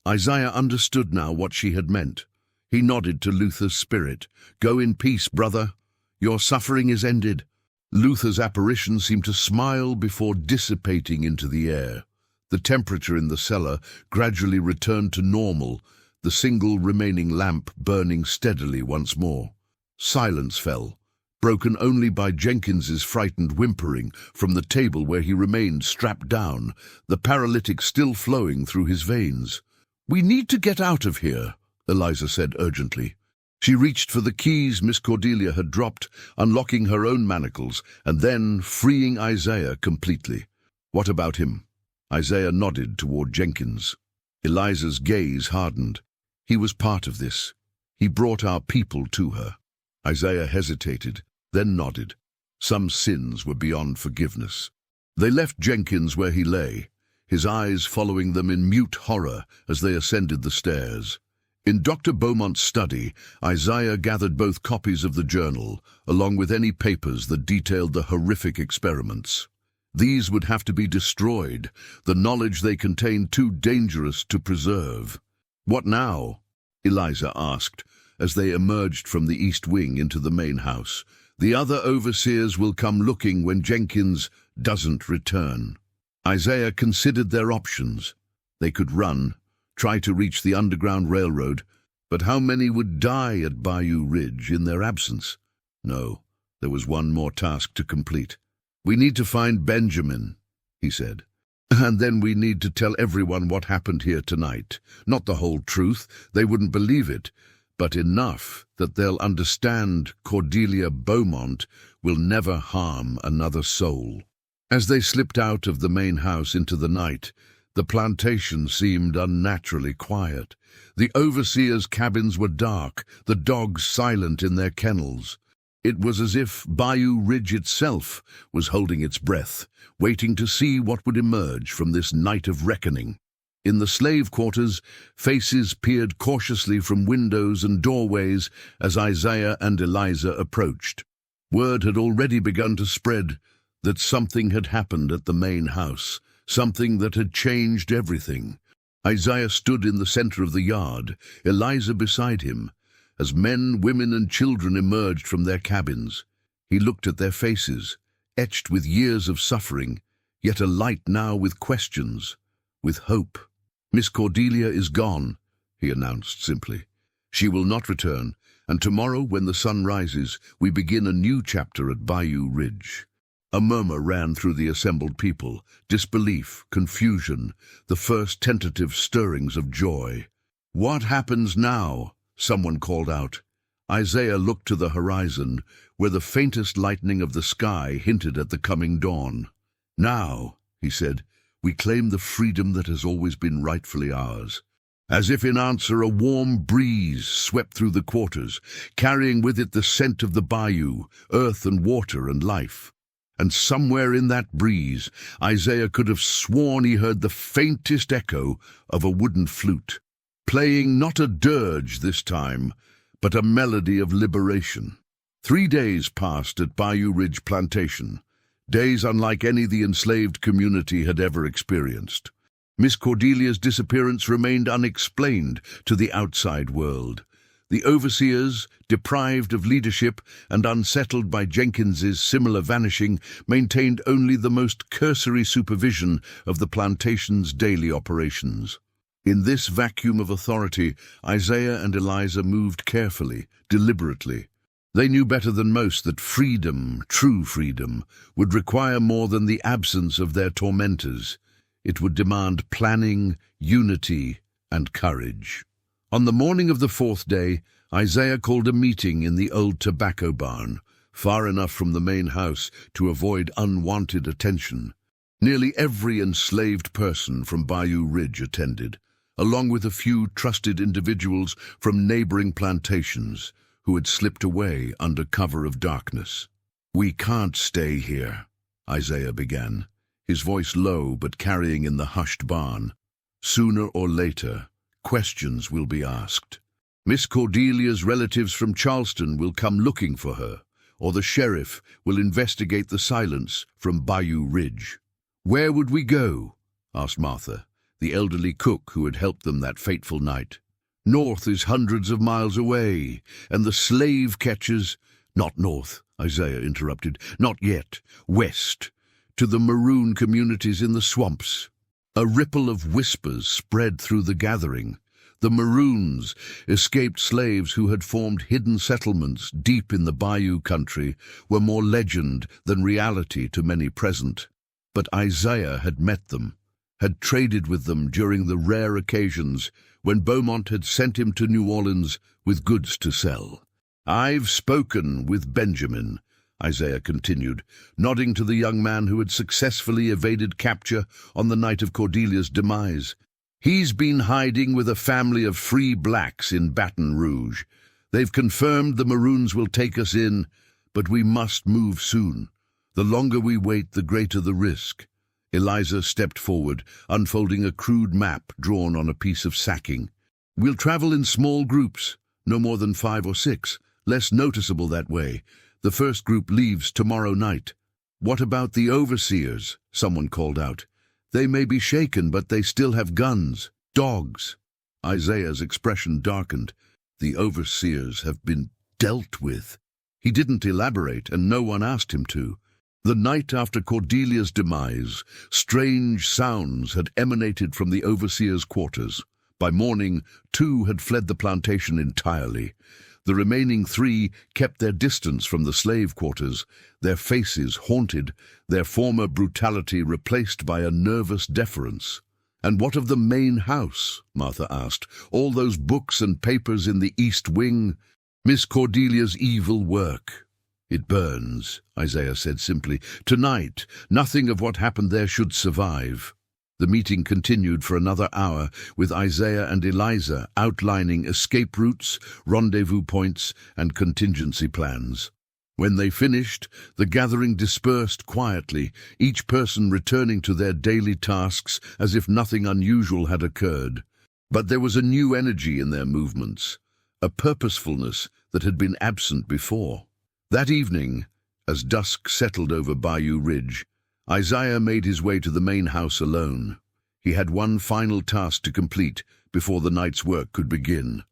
Isaiah understood now what she had meant. He nodded to Luther's spirit. "Go in peace, brother. Your suffering is ended." Luther's apparition seemed to smile before dissipating into the air. The temperature in the cellar gradually returned to normal, the single remaining lamp burning steadily once more. Silence fell, broken only by Jenkins's frightened whimpering from the table where he remained strapped down, the paralytic still flowing through his veins. "We need to get out of here," Eliza said urgently. She reached for the keys Miss Cordelia had dropped, unlocking her own manacles, and then freeing Isaiah completely. "What about him?" Isaiah nodded toward Jenkins. Eliza's gaze hardened. "He was part of this. He brought our people to her." Isaiah hesitated, then nodded. Some sins were beyond forgiveness. They left Jenkins where he lay, his eyes following them in mute horror as they ascended the stairs. In Dr. Beaumont's study, Isaiah gathered both copies of the journal, along with any papers that detailed the horrific experiments. These would have to be destroyed, the knowledge they contained too dangerous to preserve. "What now?" Eliza asked, as they emerged from the east wing into the main house. "The other overseers will come looking when Jenkins doesn't return." Isaiah considered their options. They could run, try to reach the Underground Railroad, but how many would die at Bayou Ridge in their absence? No, there was one more task to complete. "We need to find Benjamin," he said. "And then we need to tell everyone what happened here tonight. Not the whole truth, they wouldn't believe it, but enough that they'll understand Cordelia Beaumont will never harm another soul." As they slipped out of the main house into the night, the plantation seemed unnaturally quiet. The overseers' cabins were dark, the dogs silent in their kennels. It was as if Bayou Ridge itself was holding its breath, waiting to see what would emerge from this night of reckoning. In the slave quarters, faces peered cautiously from windows and doorways as Isaiah and Eliza approached. Word had already begun to spread that something had happened at the main house, something that had changed everything. Isaiah stood in the center of the yard, Eliza beside him. as men, women, and children emerged from their cabins. He looked at their faces, etched with years of suffering, yet alight now with questions, with hope. "Miss Cordelia is gone," he announced simply. "She will not return, and tomorrow, when the sun rises, we begin a new chapter at Bayou Ridge." A murmur ran through the assembled people, disbelief, confusion, the first tentative stirrings of joy. "What happens now?" someone called out. Isaiah looked to the horizon, where the faintest lightening of the sky hinted at the coming dawn. "Now," he said, "we claim the freedom that has always been rightfully ours." As if in answer, a warm breeze swept through the quarters, carrying with it the scent of the bayou, earth and water and life. And somewhere in that breeze, Isaiah could have sworn he heard the faintest echo of a wooden flute, playing not a dirge this time, but a melody of liberation. 3 days passed at Bayou Ridge Plantation, days unlike any the enslaved community had ever experienced. Miss Cordelia's disappearance remained unexplained to the outside world. The overseers, deprived of leadership and unsettled by Jenkins's similar vanishing, maintained only the most cursory supervision of the plantation's daily operations. In this vacuum of authority, Isaiah and Eliza moved carefully, deliberately. They knew better than most that freedom, true freedom, would require more than the absence of their tormentors. It would demand planning, unity, and courage. On the morning of the 4th day, Isaiah called a meeting in the old tobacco barn, far enough from the main house to avoid unwanted attention. Nearly every enslaved person from Bayou Ridge attended, along with a few trusted individuals from neighboring plantations who had slipped away under cover of darkness. "We can't stay here," Isaiah began, his voice low but carrying in the hushed barn. "Sooner or later, questions will be asked. Miss Cordelia's relatives from Charleston will come looking for her, or the sheriff will investigate the silence from Bayou Ridge." "Where would we go?" asked Martha, the elderly cook who had helped them that fateful night. "North is hundreds of miles away, and the slave catchers—" "Not north," Isaiah interrupted. "Not yet. West, to the maroon communities in the swamps." A ripple of whispers spread through the gathering. The Maroons, escaped slaves who had formed hidden settlements deep in the bayou country, were more legend than reality to many present. But Isaiah had met them, had traded with them during the rare occasions when Beaumont had sent him to New Orleans with goods to sell. "I've spoken with Benjamin," Isaiah continued, nodding to the young man who had successfully evaded capture on the night of Cordelia's demise. "He's been hiding with a family of free blacks in Baton Rouge. They've confirmed the Maroons will take us in, but we must move soon. The longer we wait, the greater the risk." Eliza stepped forward, unfolding a crude map drawn on a piece of sacking. "We'll travel in small groups, no more than 5 or 6, less noticeable that way. The first group leaves tomorrow night." "What about the overseers?" someone called out. "They may be shaken, but they still have guns, dogs." Isaiah's expression darkened. "The overseers have been dealt with." He didn't elaborate, and no one asked him to. The night after Cordelia's demise, strange sounds had emanated from the overseers' quarters. By morning, 2 had fled the plantation entirely. The remaining 3 kept their distance from the slave quarters, their faces haunted, their former brutality replaced by a nervous deference. "And what of the main house?" Martha asked. "All those books and papers in the East Wing? Miss Cordelia's evil work." "It burns," Isaiah said simply. "Tonight, nothing of what happened there should survive." The meeting continued for another hour, with Isaiah and Eliza outlining escape routes, rendezvous points, and contingency plans. When they finished, the gathering dispersed quietly, each person returning to their daily tasks as if nothing unusual had occurred. But there was a new energy in their movements, a purposefulness that had been absent before. That evening, as dusk settled over Bayou Ridge, Isaiah made his way to the main house alone. He had one final task to complete before the night's work could begin.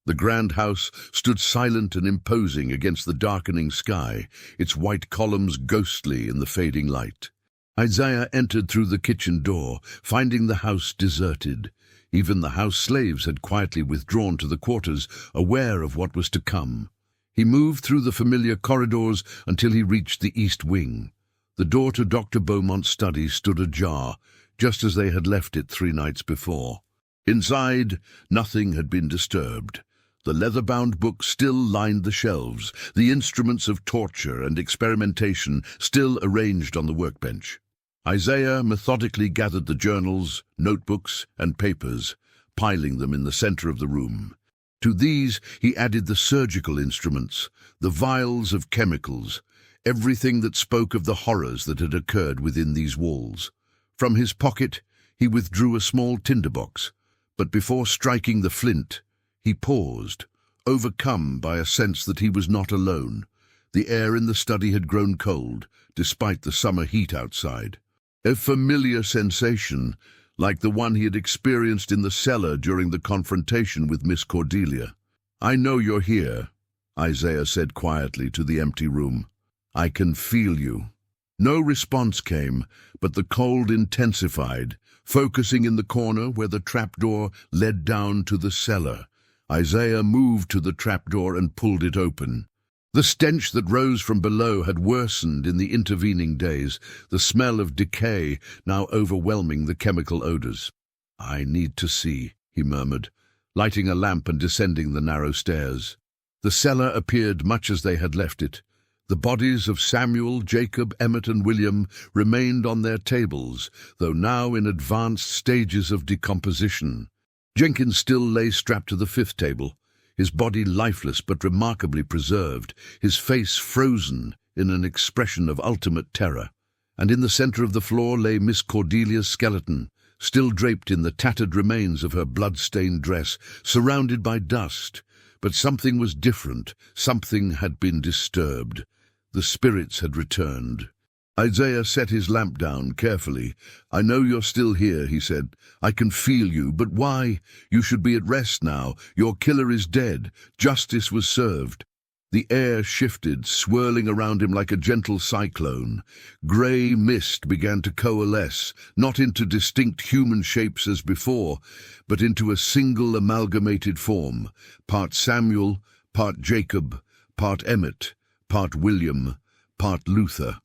The grand house stood silent and imposing against the darkening sky, its white columns ghostly in the fading light. Isaiah entered through the kitchen door, finding the house deserted. Even the house slaves had quietly withdrawn to the quarters, aware of what was to come. He moved through the familiar corridors until he reached the east wing. The door to Dr. Beaumont's study stood ajar, just as they had left it 3 nights before. Inside, nothing had been disturbed. The leather-bound books still lined the shelves, the instruments of torture and experimentation still arranged on the workbench. Isaiah methodically gathered the journals, notebooks, and papers, piling them in the center of the room. To these he added the surgical instruments, the vials of chemicals, everything that spoke of the horrors that had occurred within these walls. From his pocket he withdrew a small tinderbox, but before striking the flint, he paused, overcome by a sense that he was not alone. The air in the study had grown cold, despite the summer heat outside. A familiar sensation, like the one he had experienced in the cellar during the confrontation with Miss Cordelia. "I know you're here," Isaiah said quietly to the empty room. "I can feel you." No response came, but the cold intensified, focusing in the corner where the trapdoor led down to the cellar. Isaiah moved to the trapdoor and pulled it open. The stench that rose from below had worsened in the intervening days, the smell of decay now overwhelming the chemical odors. "I need to see," he murmured, lighting a lamp and descending the narrow stairs. The cellar appeared much as they had left it. The bodies of Samuel, Jacob, Emmett, and William remained on their tables, though now in advanced stages of decomposition. Jenkins still lay strapped to the 5th table, his body lifeless but remarkably preserved, his face frozen in an expression of ultimate terror. And in the center of the floor lay Miss Cordelia's skeleton, still draped in the tattered remains of her blood-stained dress, surrounded by dust. But something was different, something had been disturbed. The spirits had returned. Isaiah set his lamp down carefully. "I know you're still here," he said. "I can feel you, but why? You should be at rest now. Your killer is dead. Justice was served." The air shifted, swirling around him like a gentle cyclone. Grey mist began to coalesce, not into distinct human shapes as before, but into a single amalgamated form, part Samuel, part Jacob, part Emmett, part William, part Luther.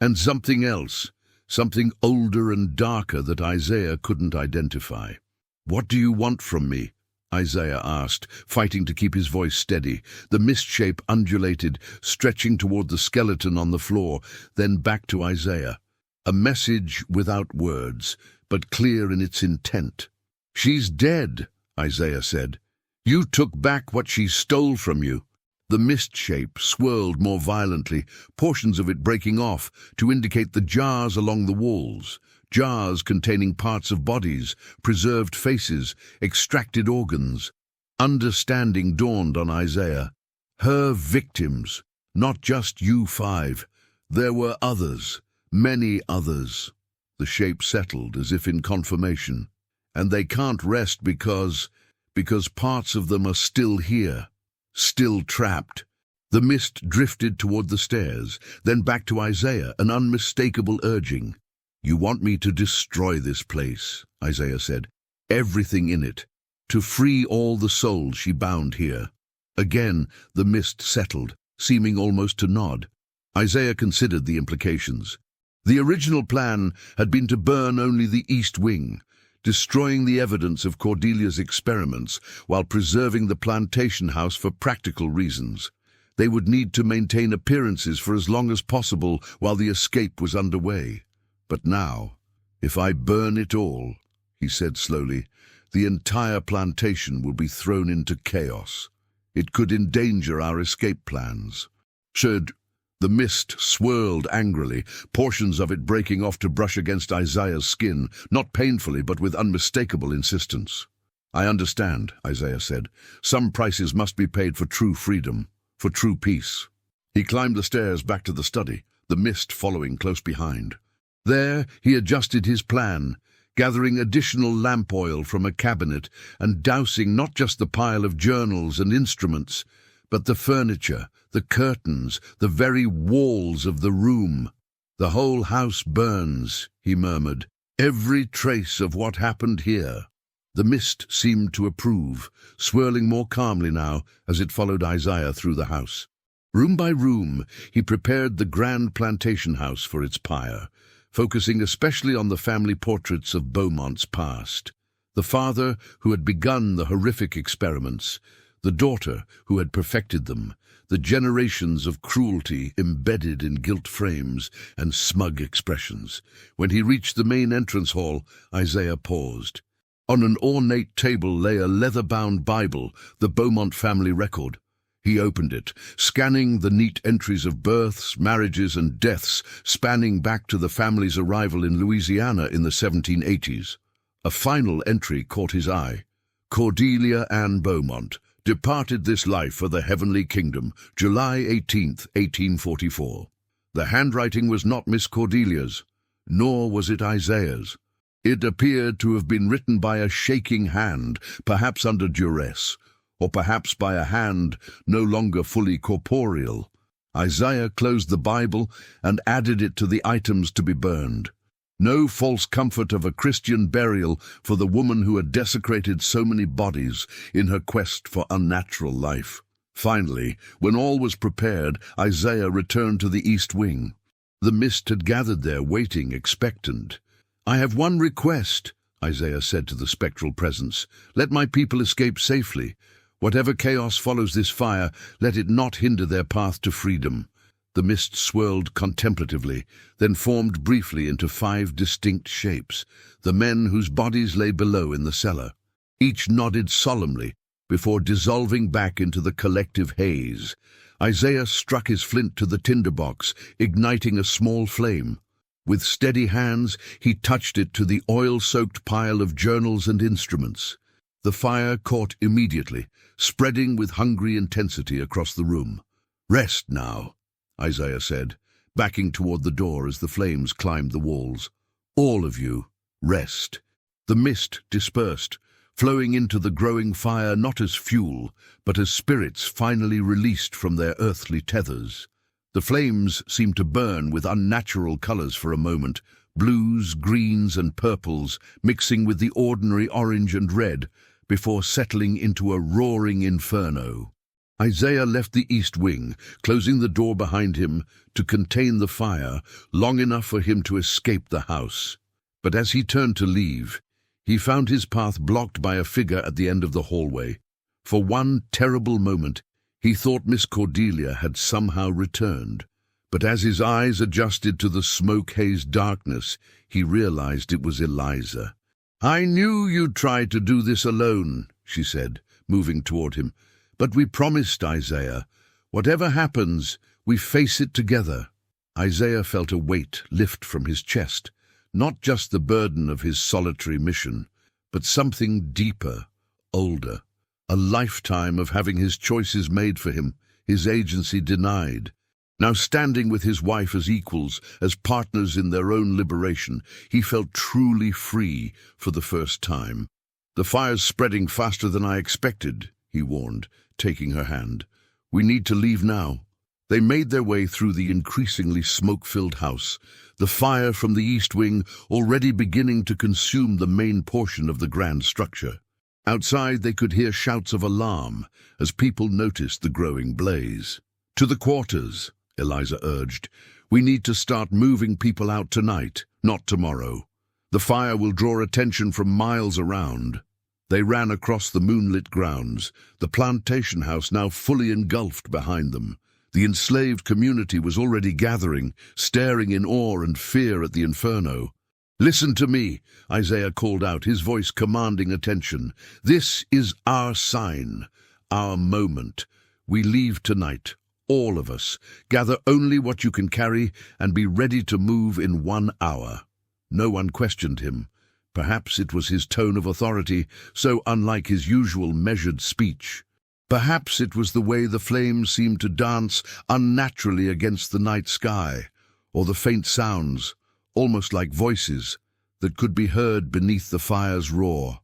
And something else, something older and darker that Isaiah couldn't identify. "What do you want from me?" Isaiah asked, fighting to keep his voice steady. The mist shape undulated, stretching toward the skeleton on the floor, then back to Isaiah. A message without words, but clear in its intent. "She's dead," Isaiah said. "You took back what she stole from you." The mist shape swirled more violently, portions of it breaking off to indicate the jars along the walls, jars containing parts of bodies, preserved faces, extracted organs. Understanding dawned on Isaiah. Her victims, not just you 5. There were others, many others. The shape settled as if in confirmation. And they can't rest because parts of them are still here. Still trapped. The mist drifted toward the stairs, then back to Isaiah, an unmistakable urging. "You want me to destroy this place," Isaiah said. "Everything in it. To free all the souls she bound here." Again, the mist settled, seeming almost to nod. Isaiah considered the implications. The original plan had been to burn only the east wing, destroying the evidence of Cordelia's experiments while preserving the plantation house for practical reasons. They would need to maintain appearances for as long as possible while the escape was underway. But now, "If I burn it all," he said slowly, "the entire plantation will be thrown into chaos. It could endanger our escape plans. The mist swirled angrily, portions of it breaking off to brush against Isaiah's skin, not painfully but with unmistakable insistence. "I understand," Isaiah said. "Some prices must be paid for true freedom, for true peace." He climbed the stairs back to the study, the mist following close behind. There he adjusted his plan, gathering additional lamp oil from a cabinet and dousing not just the pile of journals and instruments, but the furniture, the curtains, the very walls of the room. "The whole house burns," he murmured, "every trace of what happened here." The mist seemed to approve, swirling more calmly now as it followed Isaiah through the house. Room by room, he prepared the grand plantation house for its pyre, focusing especially on the family portraits of Beaumont's past. The father who had begun the horrific experiments, the daughter who had perfected them, the generations of cruelty embedded in gilt frames and smug expressions. When he reached the main entrance hall, Isaiah paused. On an ornate table lay a leather-bound Bible, the Beaumont family record. He opened it, scanning the neat entries of births, marriages, and deaths spanning back to the family's arrival in Louisiana in the 1780s. A final entry caught his eye. Cordelia Ann Beaumont departed this life for the heavenly kingdom, July 18th, 1844. The handwriting was not Miss Cordelia's, nor was it Isaiah's. It appeared to have been written by a shaking hand, perhaps under duress, or perhaps by a hand no longer fully corporeal. Isaiah closed the Bible and added it to the items to be burned. No false comfort of a Christian burial for the woman who had desecrated so many bodies in her quest for unnatural life. Finally, when all was prepared, Isaiah returned to the east wing. The mist had gathered there, waiting, expectant. "I have one request," Isaiah said to the spectral presence. "Let my people escape safely. Whatever chaos follows this fire, let it not hinder their path to freedom." The mist swirled contemplatively, then formed briefly into 5 distinct shapes, the men whose bodies lay below in the cellar. Each nodded solemnly before dissolving back into the collective haze. Isaiah struck his flint to the tinderbox, igniting a small flame. With steady hands, he touched it to the oil-soaked pile of journals and instruments. The fire caught immediately, spreading with hungry intensity across the room. "Rest now," Isaiah said, backing toward the door as the flames climbed the walls. "All of you, rest." The mist dispersed, flowing into the growing fire not as fuel, but as spirits finally released from their earthly tethers. The flames seemed to burn with unnatural colors for a moment, blues, greens, and purples mixing with the ordinary orange and red, before settling into a roaring inferno. Isaiah left the east wing, closing the door behind him to contain the fire long enough for him to escape the house. But as he turned to leave, he found his path blocked by a figure at the end of the hallway. For one terrible moment, he thought Miss Cordelia had somehow returned. But as his eyes adjusted to the smoke-hazed darkness, he realized it was Eliza. "I knew you'd try to do this alone," she said, moving toward him. "But we promised, Isaiah. Whatever happens, we face it together." Isaiah felt a weight lift from his chest, not just the burden of his solitary mission, but something deeper, older, a lifetime of having his choices made for him, his agency denied. Now standing with his wife as equals, as partners in their own liberation, he felt truly free for the first time. "The fire's spreading faster than I expected," he warned, taking her hand. "We need to leave now." They made their way through the increasingly smoke-filled house, the fire from the east wing already beginning to consume the main portion of the grand structure. Outside they could hear shouts of alarm as people noticed the growing blaze. "To the quarters," Eliza urged. "We need to start moving people out tonight, not tomorrow. The fire will draw attention from miles around." They ran across the moonlit grounds, the plantation house now fully engulfed behind them. The enslaved community was already gathering, staring in awe and fear at the inferno. "Listen to me," Isaiah called out, his voice commanding attention. "This is our sign, our moment. We leave tonight, all of us. Gather only what you can carry and be ready to move in 1 hour." No one questioned him. Perhaps it was his tone of authority, so unlike his usual measured speech. Perhaps it was the way the flames seemed to dance unnaturally against the night sky, or the faint sounds, almost like voices, that could be heard beneath the fire's roar.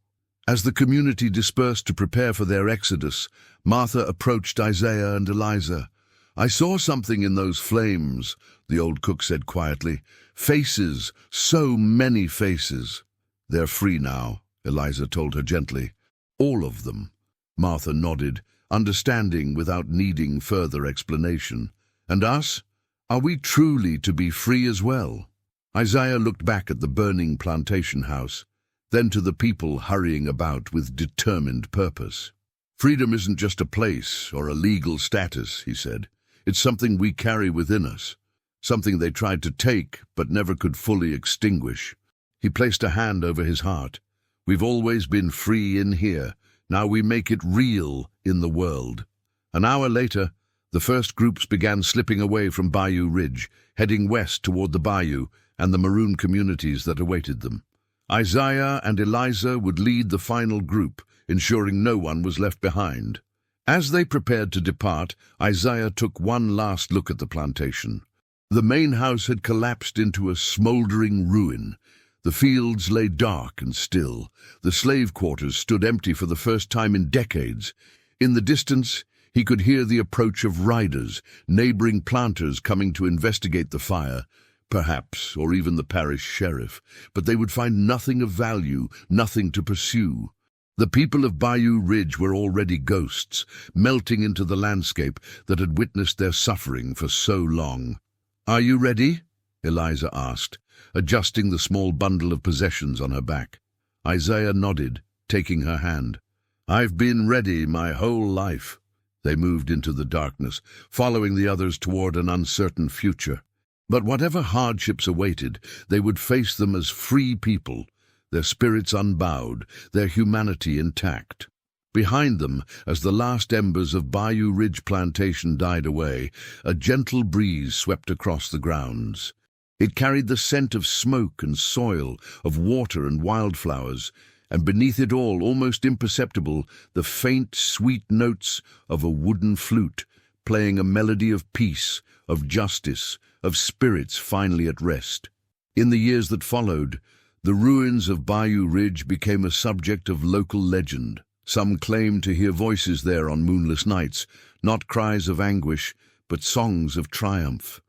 As the community dispersed to prepare for their exodus, Martha approached Isaiah and Eliza. "I saw something in those flames," the old cook said quietly. "Faces, so many faces." "They're free now," Eliza told her gently. "All of them." Martha nodded, understanding without needing further explanation. "And us? Are we truly to be free as well?" Isaiah looked back at the burning plantation house, then to the people hurrying about with determined purpose. "Freedom isn't just a place or a legal status," he said. "It's something we carry within us, something they tried to take but never could fully extinguish." He placed a hand over his heart. "We've always been free in here. Now we make it real in the world." An hour later, the first groups began slipping away from Bayou Ridge, heading west toward the bayou and the maroon communities that awaited them. Isaiah and Eliza would lead the final group, ensuring no one was left behind. As they prepared to depart, Isaiah took one last look at the plantation. The main house had collapsed into a smoldering ruin. The fields lay dark and still. The slave quarters stood empty for the first time in decades. In the distance, he could hear the approach of riders, neighboring planters coming to investigate the fire, perhaps, or even the parish sheriff. But they would find nothing of value, nothing to pursue. The people of Bayou Ridge were already ghosts, melting into the landscape that had witnessed their suffering for so long. "Are you ready?" Eliza asked, adjusting the small bundle of possessions on her back. Isaiah nodded, taking her hand. "I've been ready my whole life." They moved into the darkness, following the others toward an uncertain future. But whatever hardships awaited, they would face them as free people, their spirits unbowed, their humanity intact. Behind them, as the last embers of Bayou Ridge plantation died away, a gentle breeze swept across the grounds. It carried the scent of smoke and soil, of water and wildflowers, and beneath it all, almost imperceptible, the faint, sweet notes of a wooden flute, playing a melody of peace, of justice, of spirits finally at rest. In the years that followed, the ruins of Bayou Ridge became a subject of local legend. Some claimed to hear voices there on moonless nights, not cries of anguish, but songs of triumph.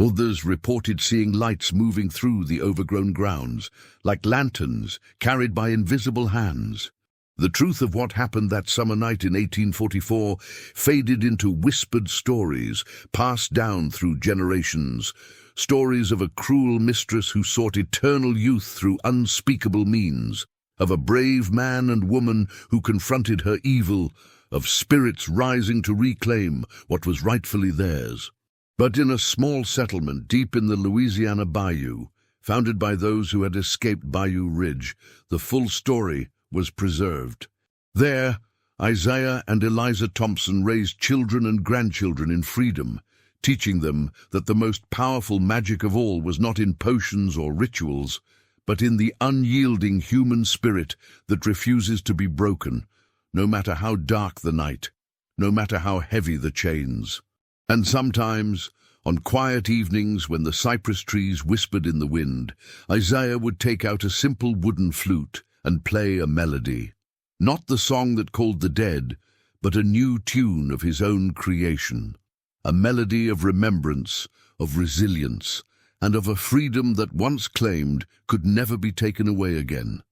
Others reported seeing lights moving through the overgrown grounds, like lanterns carried by invisible hands. The truth of what happened that summer night in 1844 faded into whispered stories, passed down through generations. Stories of a cruel mistress who sought eternal youth through unspeakable means, of a brave man and woman who confronted her evil, of spirits rising to reclaim what was rightfully theirs. But in a small settlement deep in the Louisiana Bayou, founded by those who had escaped Bayou Ridge, the full story was preserved. There, Isaiah and Eliza Thompson raised children and grandchildren in freedom, teaching them that the most powerful magic of all was not in potions or rituals, but in the unyielding human spirit that refuses to be broken, no matter how dark the night, no matter how heavy the chains. And sometimes, on quiet evenings when the cypress trees whispered in the wind, Isaiah would take out a simple wooden flute and play a melody. Not the song that called the dead, but a new tune of his own creation. A melody of remembrance, of resilience, and of a freedom that once claimed could never be taken away again.